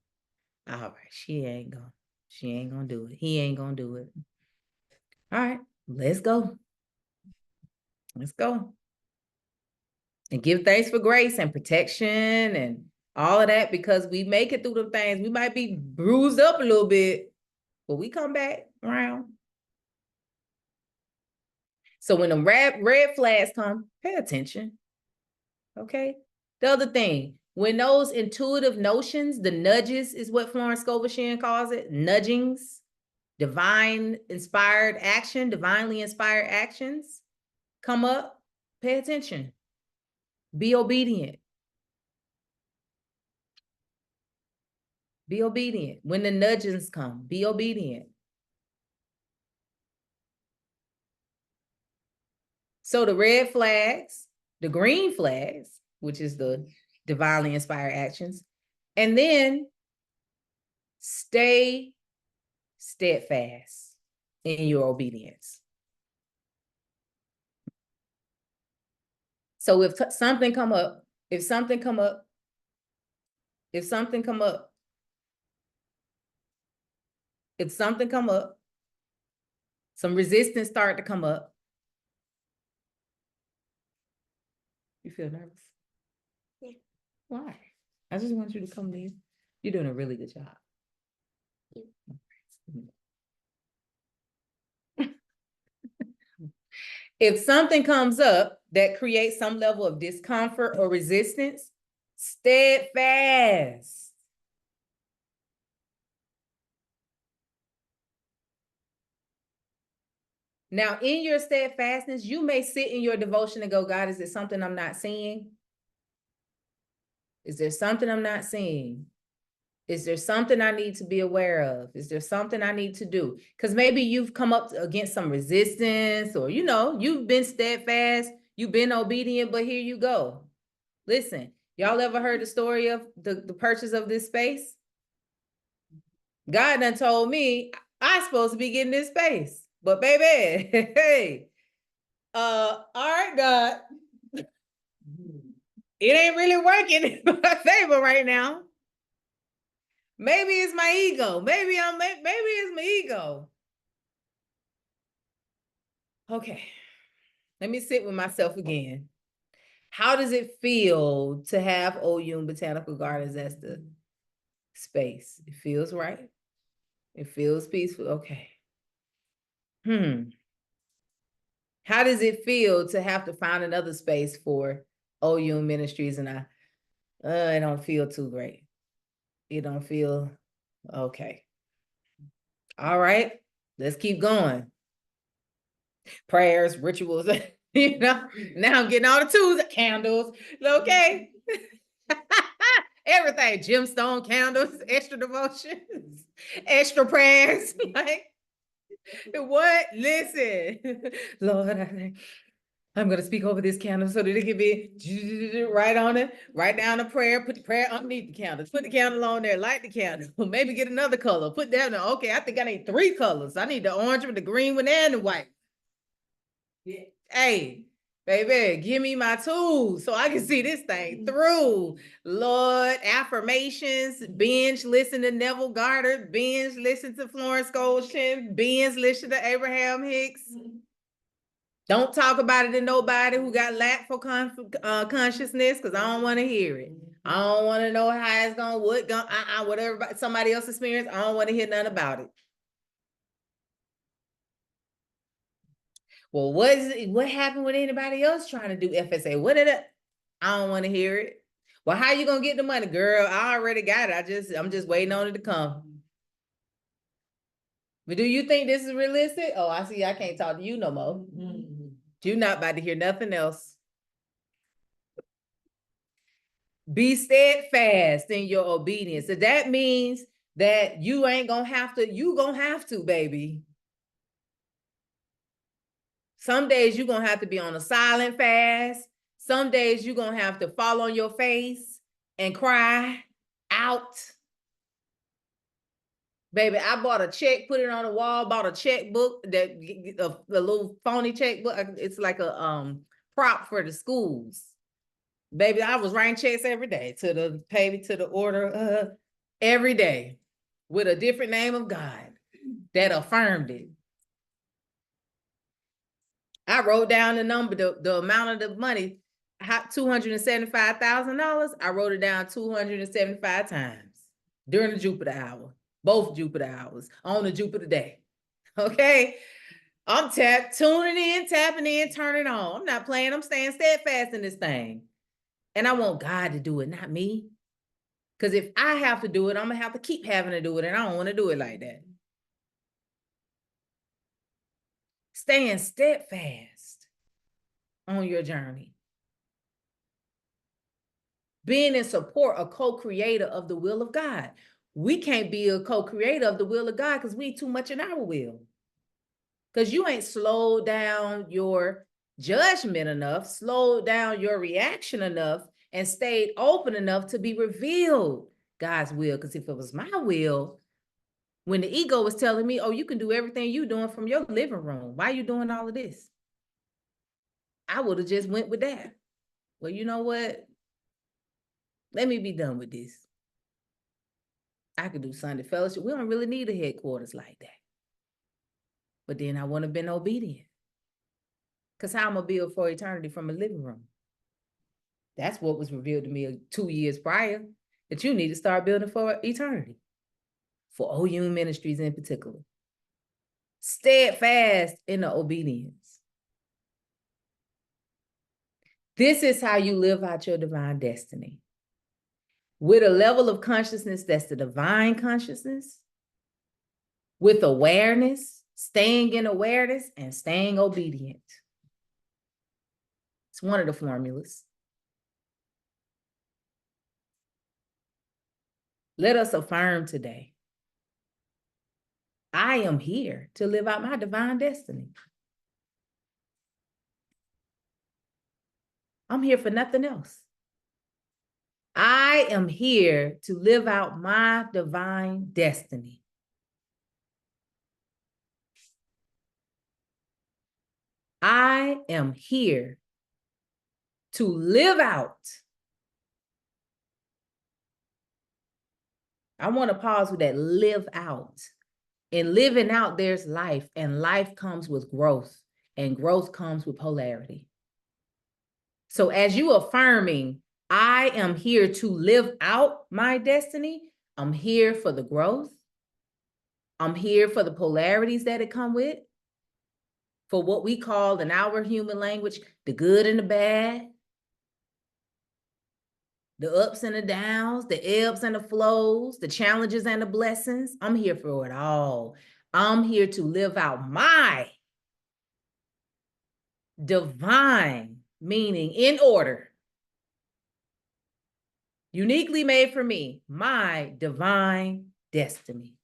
All right, she ain't gonna do it. He ain't gonna do it. All right, let's go. Let's go. And give thanks for grace and protection and all of that, because we make it through the things. We might be bruised up a little bit, but we come back around. So when the red flags come, pay attention. Okay. The other thing, when those intuitive notions, the nudges is what Florence Scovel Shinn calls it, nudgings. divinely inspired actions come up, pay attention. Be obedient. Be obedient. When the nudgings come, be obedient. So the red flags, the green flags, which is the divinely inspired actions, and then stay steadfast in your obedience. So if something come up, some resistance start to come up. You feel nervous? Yeah. Why? I just want you to come in. You're doing a really good job. If something comes up that creates some level of discomfort or resistance, steadfast. Now, in your steadfastness, you may sit in your devotion and go, God, is there something I'm not seeing? Is there something I'm not seeing? Is there something I need to be aware of? Is there something I need to do? Because maybe you've come up against some resistance, or, you've been steadfast, you've been obedient, but here you go. Listen, y'all ever heard the story of the purchase of this space? God done told me I'm supposed to be getting this space, but baby, hey, all right, God, it ain't really working in my favor right now. Maybe it's my ego. Maybe it's my ego. Okay, let me sit with myself again. How does it feel to have Oyun Botanical Gardens as the space? It feels right. It feels peaceful. Okay. How does it feel to have to find another space for Oyun Ministries? And I don't feel too great. You don't feel okay. All right, let's keep going. Prayers, rituals, now I'm getting all the tools, candles, okay. Everything, gemstone candles, extra devotions, extra prayers, like what? Listen, Lord, I'm going to speak over this candle so that it can be right on it, write down a prayer, put the prayer underneath the candles, put the candle on there, light the candle, maybe get another color, put that in. Okay, I think I need 3 colors. I need the orange one, the green one, and the white. Yeah. Hey, baby, give me my tools so I can see this thing through. Lord, affirmations, binge listen to Neville Goddard, binge listen to Florence Goshen, binge listen to Abraham Hicks. Don't talk about it to nobody who got lack for consciousness, because I don't want to hear it. I don't want to know how it's going, whatever somebody else experienced. I don't want to hear nothing about it. Well, what happened with anybody else trying to do FSA? What did it? I don't want to hear it. Well, how you gonna get the money, girl? I already got it. I'm just waiting on it to come. But do you think this is realistic? Oh, I see. I can't talk to you no more. You're not about to hear nothing else. Be steadfast in your obedience. So that means that you ain't gonna have to. You gonna have to, baby. Some days you're gonna have to be on a silent fast. Some days you're gonna have to fall on your face and cry out. Baby, I bought a check, put it on the wall, bought a checkbook, that a little phony checkbook. It's like a prop for the schools. Baby, I was writing checks every day to the order every day with a different name of God that affirmed it. I wrote down the number, the amount of the money, $275,000. I wrote it down 275 times during the Jupiter hour, both Jupiter hours on the Jupiter day. Okay. I'm tuning in, tapping in, turning on. I'm not playing. I'm staying steadfast in this thing. And I want God to do it, not me. Because if I have to do it, I'm going to have to keep having to do it. And I don't want to do it like that. Staying steadfast on your journey. Being in support, a co-creator of the will of God. We can't be a co-creator of the will of God because we too much in our will. Because you ain't slowed down your judgment enough, slowed down your reaction enough, and stayed open enough to be revealed God's will. Because if it was my will, when the ego was telling me, oh, you can do everything you doing from your living room, why are you doing all of this? I would have just went with that. Well, you know what? Let me be done with this. I could do Sunday fellowship. We don't really need a headquarters like that. But then I wouldn't have been obedient. Because how I'm going to build for eternity from a living room? That's what was revealed to me 2 years prior, that you need to start building for eternity. For OU Ministries in particular. Steadfast in the obedience. This is how you live out your divine destiny. With a level of consciousness that's the divine consciousness, with awareness, staying in awareness, and staying obedient. It's one of the formulas. Let us affirm today, I am here to live out my divine destiny. I'm here for nothing else. I am here to live out my divine destiny. I am here to live out. I want to pause with that, live out. In living out, there's life, and life comes with growth, and growth comes with polarity. So as you affirming, I am here to live out my destiny, I'm here for the growth. I'm here for the polarities that it come with, for what we call in our human language, the good and the bad, the ups and the downs, the ebbs and the flows, the challenges and the blessings. I'm here for it all. I'm here to live out my divine, meaning in order, uniquely made for me, my divine destiny.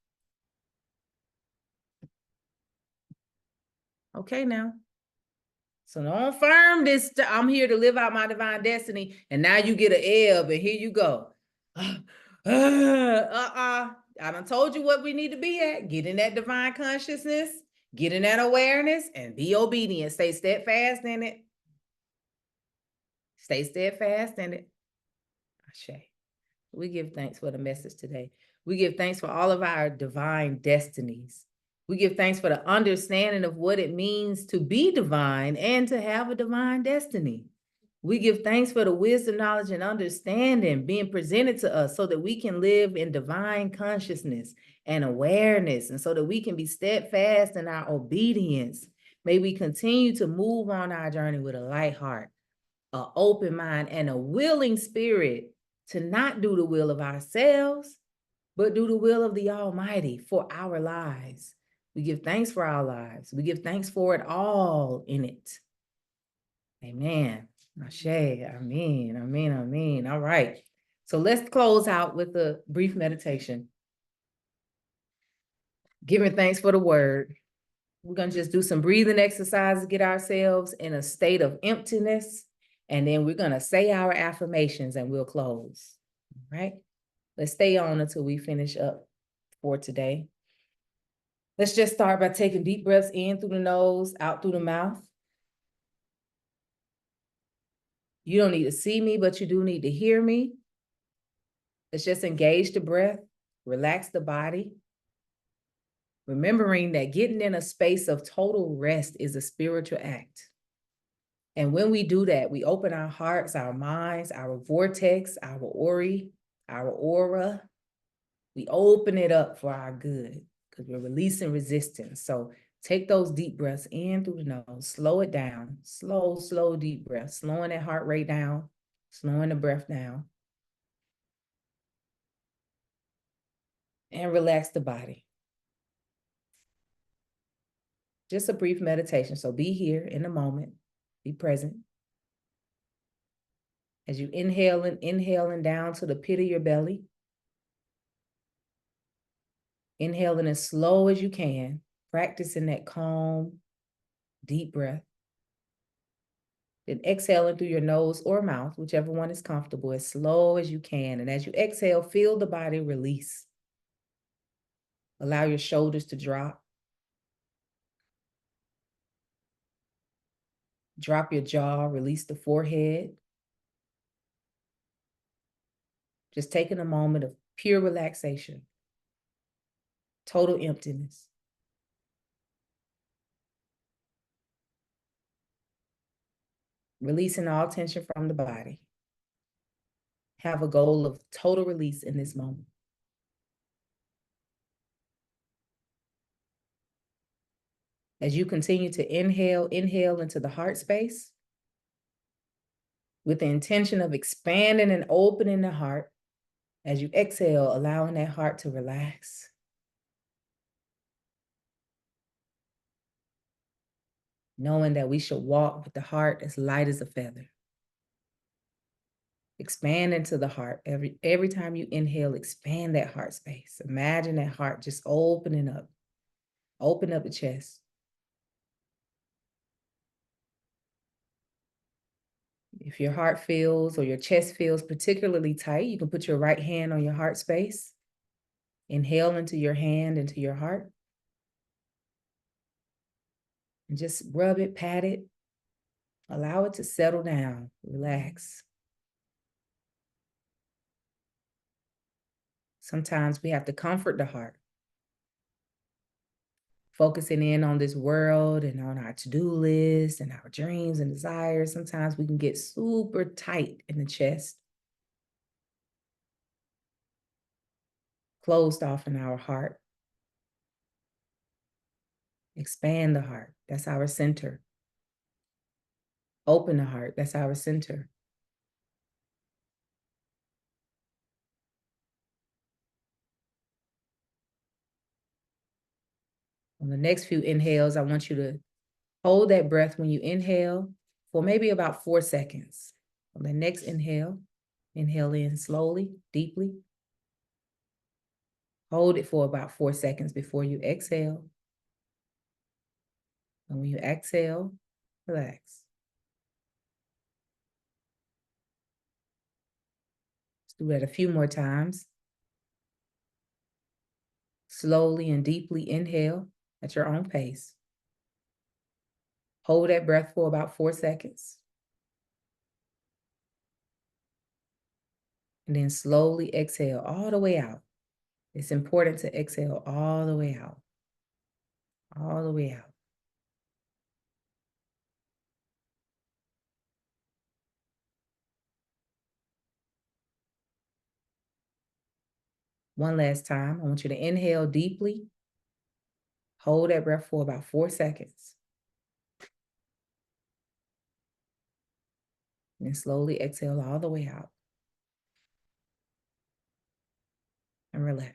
Okay, now. So don't affirm this, I'm here to live out my divine destiny, and now you get an ebb, and here you go. I done told you what we need to be at. Get in that divine consciousness, get in that awareness, and be obedient. Stay steadfast in it. Stay steadfast in it. Ashe. We give thanks for the message today. We give thanks for all of our divine destinies. We give thanks for the understanding of what it means to be divine and to have a divine destiny. We give thanks for the wisdom, knowledge, and understanding being presented to us so that we can live in divine consciousness and awareness, and so that we can be steadfast in our obedience. May we continue to move on our journey with a light heart, an open mind, and a willing spirit to not do the will of ourselves, but do the will of the Almighty for our lives. We give thanks for our lives. We give thanks for it all in it. Amen. Ashe, amen, amen, amen. All right. So let's close out with a brief meditation. Giving thanks for the word. We're going to just do some breathing exercises, get ourselves in a state of emptiness, and then we're going to say our affirmations and we'll close. All right. Let's stay on until we finish up for today. Let's just start by taking deep breaths in through the nose, out through the mouth. You don't need to see me, but you do need to hear me. Let's just engage the breath, relax the body. Remembering that getting in a space of total rest is a spiritual act. And when we do that, we open our hearts, our minds, our vortex, our aura. We open it up for our good because we're releasing resistance. So take those deep breaths in through the nose, slow it down, slow, deep breaths, slowing that heart rate down, slowing the breath down. And relax the body. just a brief meditation. So be here in the moment, be present. As you inhaling down to the pit of your belly. Inhaling as slow as you can, practicing that calm, deep breath. Then exhaling through your nose or mouth, whichever one is comfortable, as slow as you can. And as you exhale, feel the body release. Allow your shoulders to drop. Drop your jaw, release the forehead. Just taking a moment of pure relaxation, total emptiness. Releasing all tension from the body. Have a goal of total release in this moment. As you continue to inhale into the heart space with the intention of expanding and opening the heart. As you exhale, allowing that heart to relax. Knowing that we should walk with the heart as light as a feather. Expand into the heart. Every time you inhale, expand that heart space. Imagine that heart just opening up. Open up the chest. If your heart feels or your chest feels particularly tight, you can put your right hand on your heart space. Inhale into your hand, into your heart. And just rub it, pat it. Allow it to settle down, relax. Sometimes we have to comfort the heart. Focusing in on this world and on our to-do list and our dreams and desires, sometimes we can get super tight in the chest. Closed off in our heart. Expand the heart. That's our center. Open the heart. That's our center. On the next few inhales, I want you to hold that breath when you inhale for maybe about 4 seconds. On the next inhale in slowly, deeply. Hold it for about 4 seconds before you exhale. And when you exhale, relax. Let's do that a few more times. Slowly and deeply inhale at your own pace. Hold that breath for about 4 seconds. And then slowly exhale all the way out. It's important to exhale all the way out. All the way out. One last time, I want you to inhale deeply. Hold that breath for about 4 seconds. And then slowly exhale all the way out. And relax.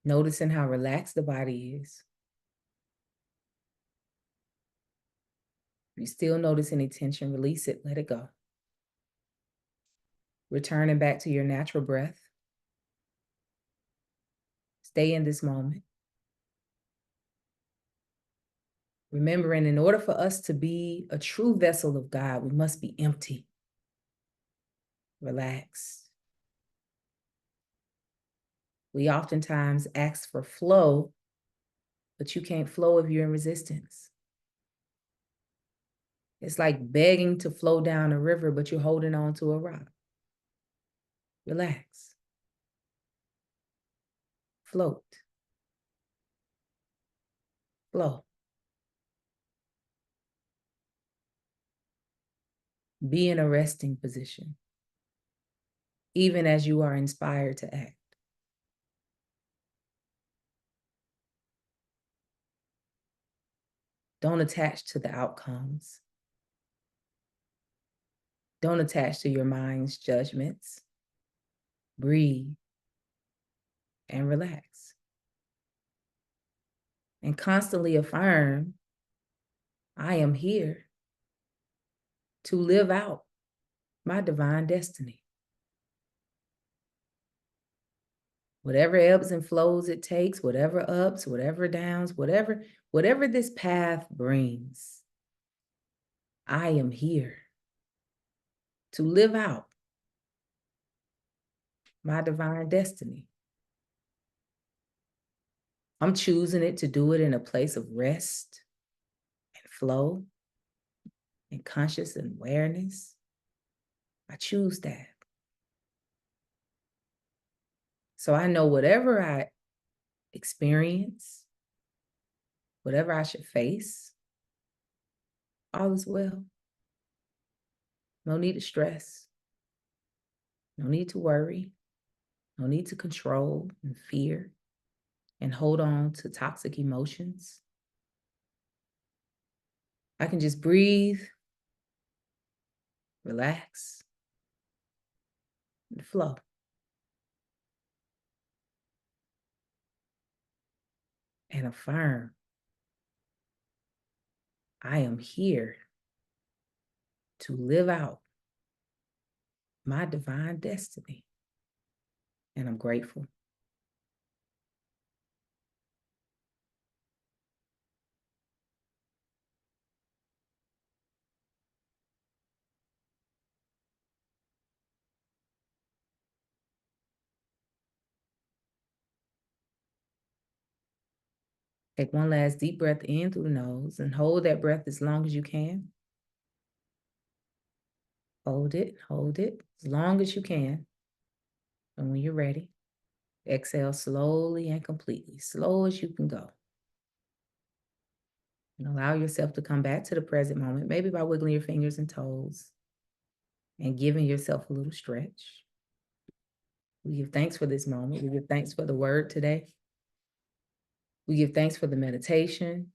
Noticing how relaxed the body is. If you still notice any tension, release it, let it go. Returning back to your natural breath. Stay in this moment. Remembering, in order for us to be a true vessel of God, we must be empty. Relax. We oftentimes ask for flow, but you can't flow if you're in resistance. It's like begging to flow down a river, but you're holding on to a rock. Relax. Float. Flow. Be in a resting position, even as you are inspired to act. Don't attach to the outcomes. Don't attach to your mind's judgments. Breathe and relax. and constantly affirm, I am here to live out my divine destiny. Whatever ebbs and flows it takes, whatever ups, whatever downs, whatever this path brings, I am here to live out my divine destiny. I'm choosing it to do it in a place of rest and flow and conscious awareness. I choose that. So I know whatever I experience, whatever I should face, all is well. No need to stress. No need to worry. No need to control and fear and hold on to toxic emotions. I can just breathe, relax, and flow. And affirm, I am here to live out my divine destiny. And I'm grateful. Take one last deep breath in through the nose and hold that breath as long as you can. Hold it as long as you can. And when you're ready, exhale slowly and completely, slow as you can go. And allow yourself to come back to the present moment, maybe by wiggling your fingers and toes and giving yourself a little stretch. We give thanks for this moment. We give thanks for the word today. We give thanks for the meditation.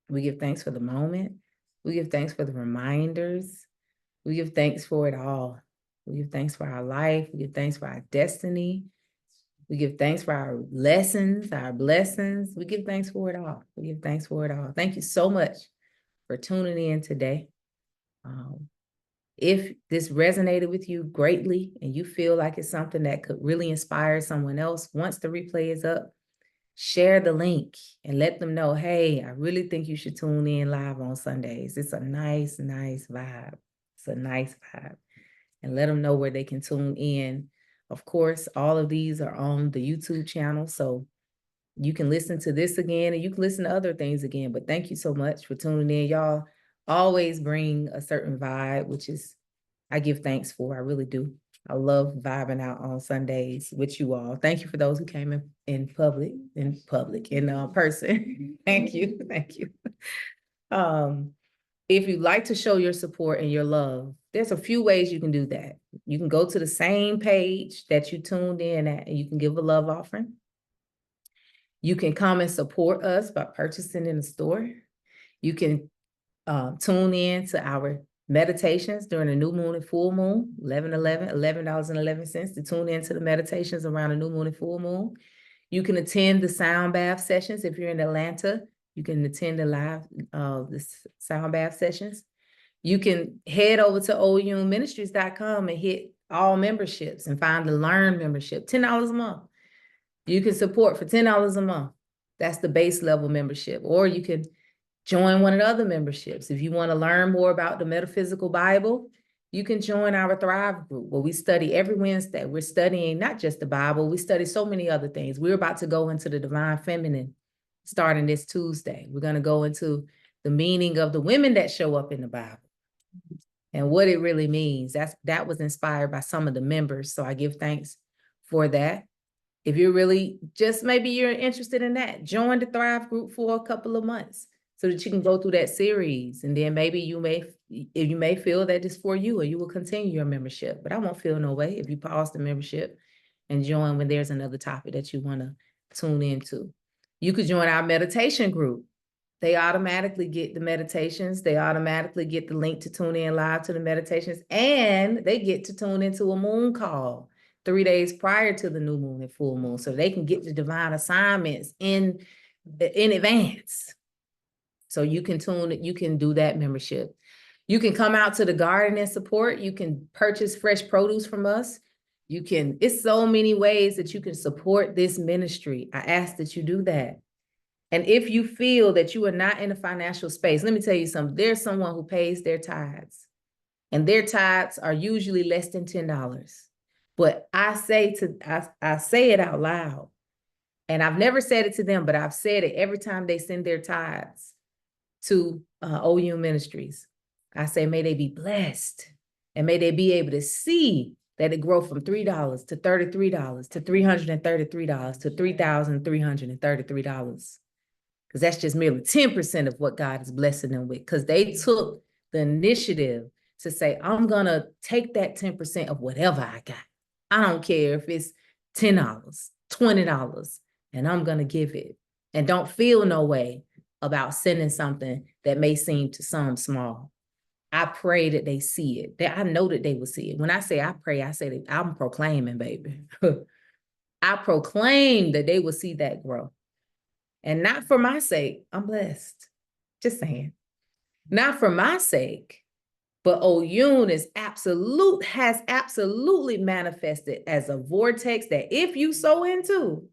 We give thanks for the moment. We give thanks for the reminders. We give thanks for it all. We give thanks for our life. We give thanks for our destiny. We give thanks for our lessons, our blessings. We give thanks for it all. We give thanks for it all. Thank you so much for tuning in today. If this resonated with you greatly and you feel like it's something that could really inspire someone else, once the replay is up, share the link and let them know, hey, I really think you should tune in live on Sundays. It's a nice, nice vibe. It's a nice vibe. And let them know where they can tune in. Of course, all of these are on the YouTube channel, so you can listen to this again and you can listen to other things again. But thank you so much for tuning in. Y'all always bring a certain vibe, which is, I give thanks for. I really do. I love vibing out on Sundays with you all. Thank you for those who came in person. Thank you. Thank you. If you'd like to show your support and your love, there's a few ways you can do that. You can go to the same page that you tuned in at, and you can give a love offering. You can come and support us by purchasing in the store. You can tune in to our meditations during the new moon and full moon, $11.11 to tune into the meditations around the new moon and full moon. You can attend the sound bath sessions. If you're in Atlanta, you can attend the live the sound bath sessions. You can head over to oumministries.com and hit all memberships and find the Learn membership, $10 a month. You can support for $10 a month. That's the base level membership. Or you can join one of the other memberships. If you want to learn more about the Metaphysical Bible, you can join our Thrive group where we study every Wednesday. We're studying not just the Bible, we study so many other things. We're about to go into the Divine Feminine starting this Tuesday. We're going to go into the meaning of the women that show up in the Bible and what it really means. That was inspired by some of the members. So I give thanks for that. If you're really maybe you're interested in that, join the Thrive group for a couple of months so that you can go through that series. And then maybe you may feel that it's for you, or you will continue your membership. But I won't feel no way if you pause the membership and join when there's another topic that you want to tune into. You could join our meditation group. They automatically get the meditations. They automatically get the link to tune in live to the meditations, and they get to tune into a moon call 3 days prior to the new moon and full moon, so they can get the divine assignments in in advance. So you can you can do that membership. You can come out to the garden and support. You can purchase fresh produce from us. It's so many ways that you can support this ministry. I ask that you do that. And if you feel that you are not in a financial space, let me tell you something. There's someone who pays their tithes, and their tithes are usually less than $10. But I say it out loud. And I've never said it to them, but I've said it every time they send their tithes to OU Ministries. I say, may they be blessed, and may they be able to see that it grow from $3 to $33 to $333 to $3,333. Because that's just merely 10% of what God is blessing them with. Because they took the initiative to say, I'm going to take that 10% of whatever I got. I don't care if it's $10, $20, and I'm going to give it. And don't feel no way about sending something that may seem to some small. I pray that they see it. That I know that they will see it. When I say I pray, I say that I'm proclaiming, baby. I proclaim that they will see that grow. And not for my sake, I'm blessed. Just saying. Not for my sake, but Oyun has absolutely manifested as a vortex that if you sow into,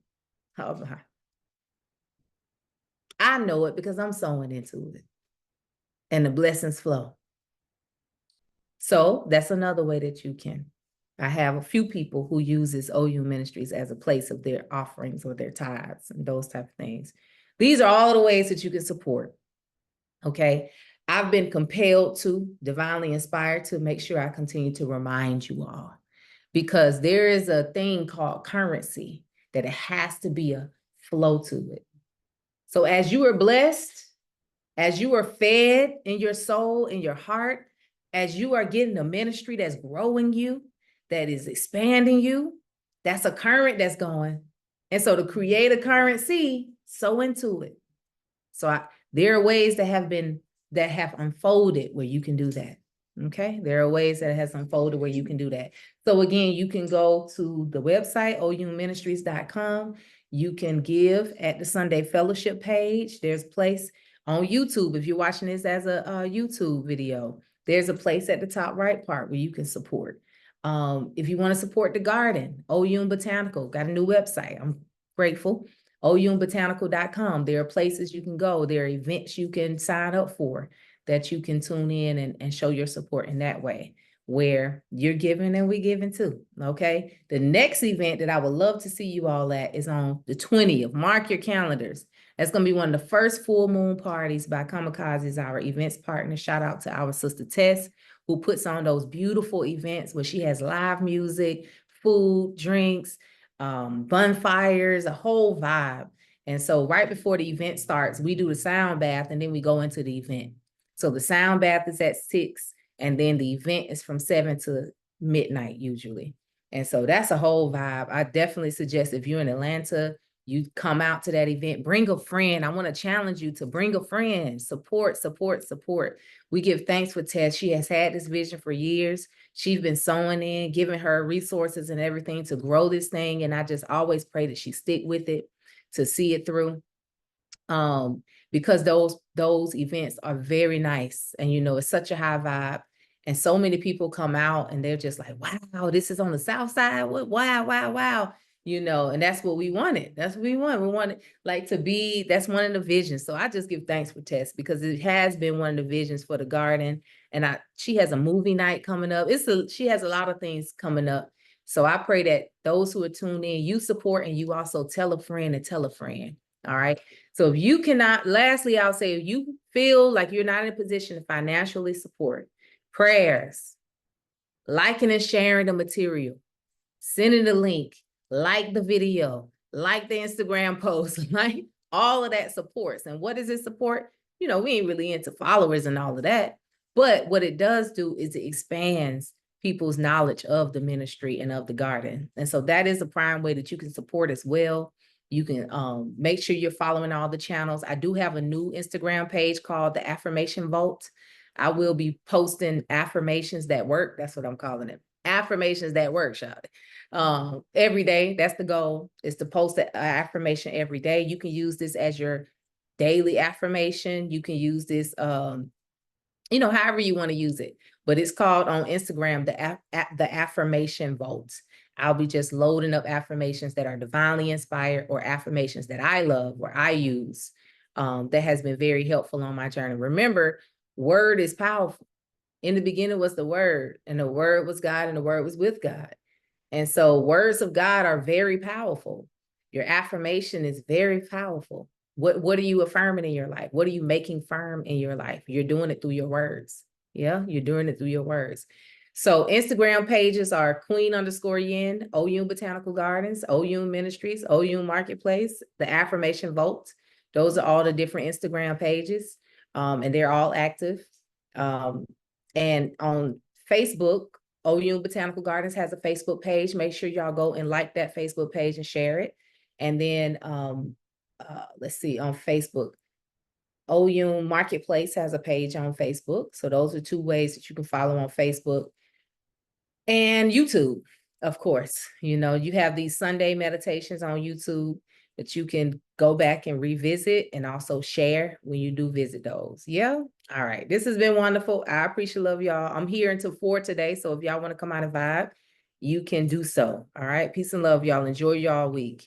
I know it because I'm sowing into it. And the blessings flow. So that's another way that you can. I have a few people who uses OU Ministries as a place of their offerings or their tithes and those type of things. These are all the ways that you can support. Okay. I've been compelled to, divinely inspired to make sure I continue to remind you all, because there is a thing called currency that it has to be a flow to it. So as you are blessed, as you are fed in your soul, in your heart, as you are getting a ministry that's growing you, that is expanding you, that's a current that's going. And so to create a currency, sow into it. So there are ways that have unfolded where you can do that. Okay. There are ways that it has unfolded where you can do that. So again, you can go to the website, ouministries.com. You can give at the Sunday Fellowship page. There's a place on YouTube. If you're watching this as a YouTube video, there's a place at the top right part where you can support. If you want to support the garden, OU Botanical, got a new website. I'm grateful. OUBotanical.com. There are places you can go. There are events you can sign up for that you can tune in and show your support in that way, where you're giving and we're giving too. Okay. The next event that I would love to see you all at is on the 20th. Mark your calendars. That's going to be one of the first full moon parties by Kamikazes, our events partner. Shout out to our sister Tess, who puts on those beautiful events where she has live music, food, drinks, bonfires, a whole vibe. And so right before the event starts, we do the sound bath and then we go into the event. So the sound bath is at 6 and then the event is from 7 to midnight usually. And so that's a whole vibe. I definitely suggest if you're in Atlanta, you come out to that event, bring a friend. I want to challenge you to bring a friend, support. We give thanks for Tess. She has had this vision for years. She's been sewing in, giving her resources and everything to grow this thing. And I just always pray that she stick with it to see it through. Because those events are very nice. And, it's such a high vibe. And so many people come out and they're just like, wow, this is on the South Side. Wow. And that's what we wanted. That's what we want. We wanted that's one of the visions. So I just give thanks for Tess because it has been one of the visions for the garden. And she has a movie night coming up. She has a lot of things coming up. So I pray that those who are tuned in, you support and you also tell a friend and tell a friend. All right. So if you cannot, lastly, I'll say, if you feel like you're not in a position to financially support, prayers, liking and sharing the material, sending the link, like the video, like the Instagram post, like all of that supports. And what does it support? We ain't really into followers and all of that. But what it does do is it expands people's knowledge of the ministry and of the garden. And so that is a prime way that you can support as well. You can make sure you're following all the channels. I do have a new Instagram page called the Affirmation Vault. I will be posting affirmations that work. That's what I'm calling it. affirmations that work, shout it. Every day, that's the goal, is to post an affirmation every day. You can use this as your daily affirmation. You can use this, however you want to use it, but it's called on Instagram, the affirmation vote. I'll be just loading up affirmations that are divinely inspired or affirmations that I love or I use. That has been very helpful on my journey. Remember, word is powerful. In the beginning was the word, and the word was God, and the word was with God. And so words of God are very powerful. Your affirmation is very powerful. What are you affirming in your life? What are you making firm in your life? You're doing it through your words. Yeah, you're doing it through your words. So Instagram pages are Queen_Yin, Oyun Botanical Gardens, Oyun Ministries, Oyun Marketplace, the Affirmation Vote. Those are all the different Instagram pages, and they're all active. And on Facebook, Oyun Botanical Gardens has a Facebook page. Make sure y'all go and like that Facebook page and share it. And then let's see, on Facebook, Oyun Marketplace has a page on Facebook. So those are two ways that you can follow on Facebook. And YouTube, of course. You have these Sunday meditations on YouTube that you can go back and revisit and also share when you do visit those. Yeah. All right. This has been wonderful. I appreciate love y'all. I'm here until 4 today. So if y'all want to come out and vibe, you can do so. All right. Peace and love, y'all. Enjoy y'all week.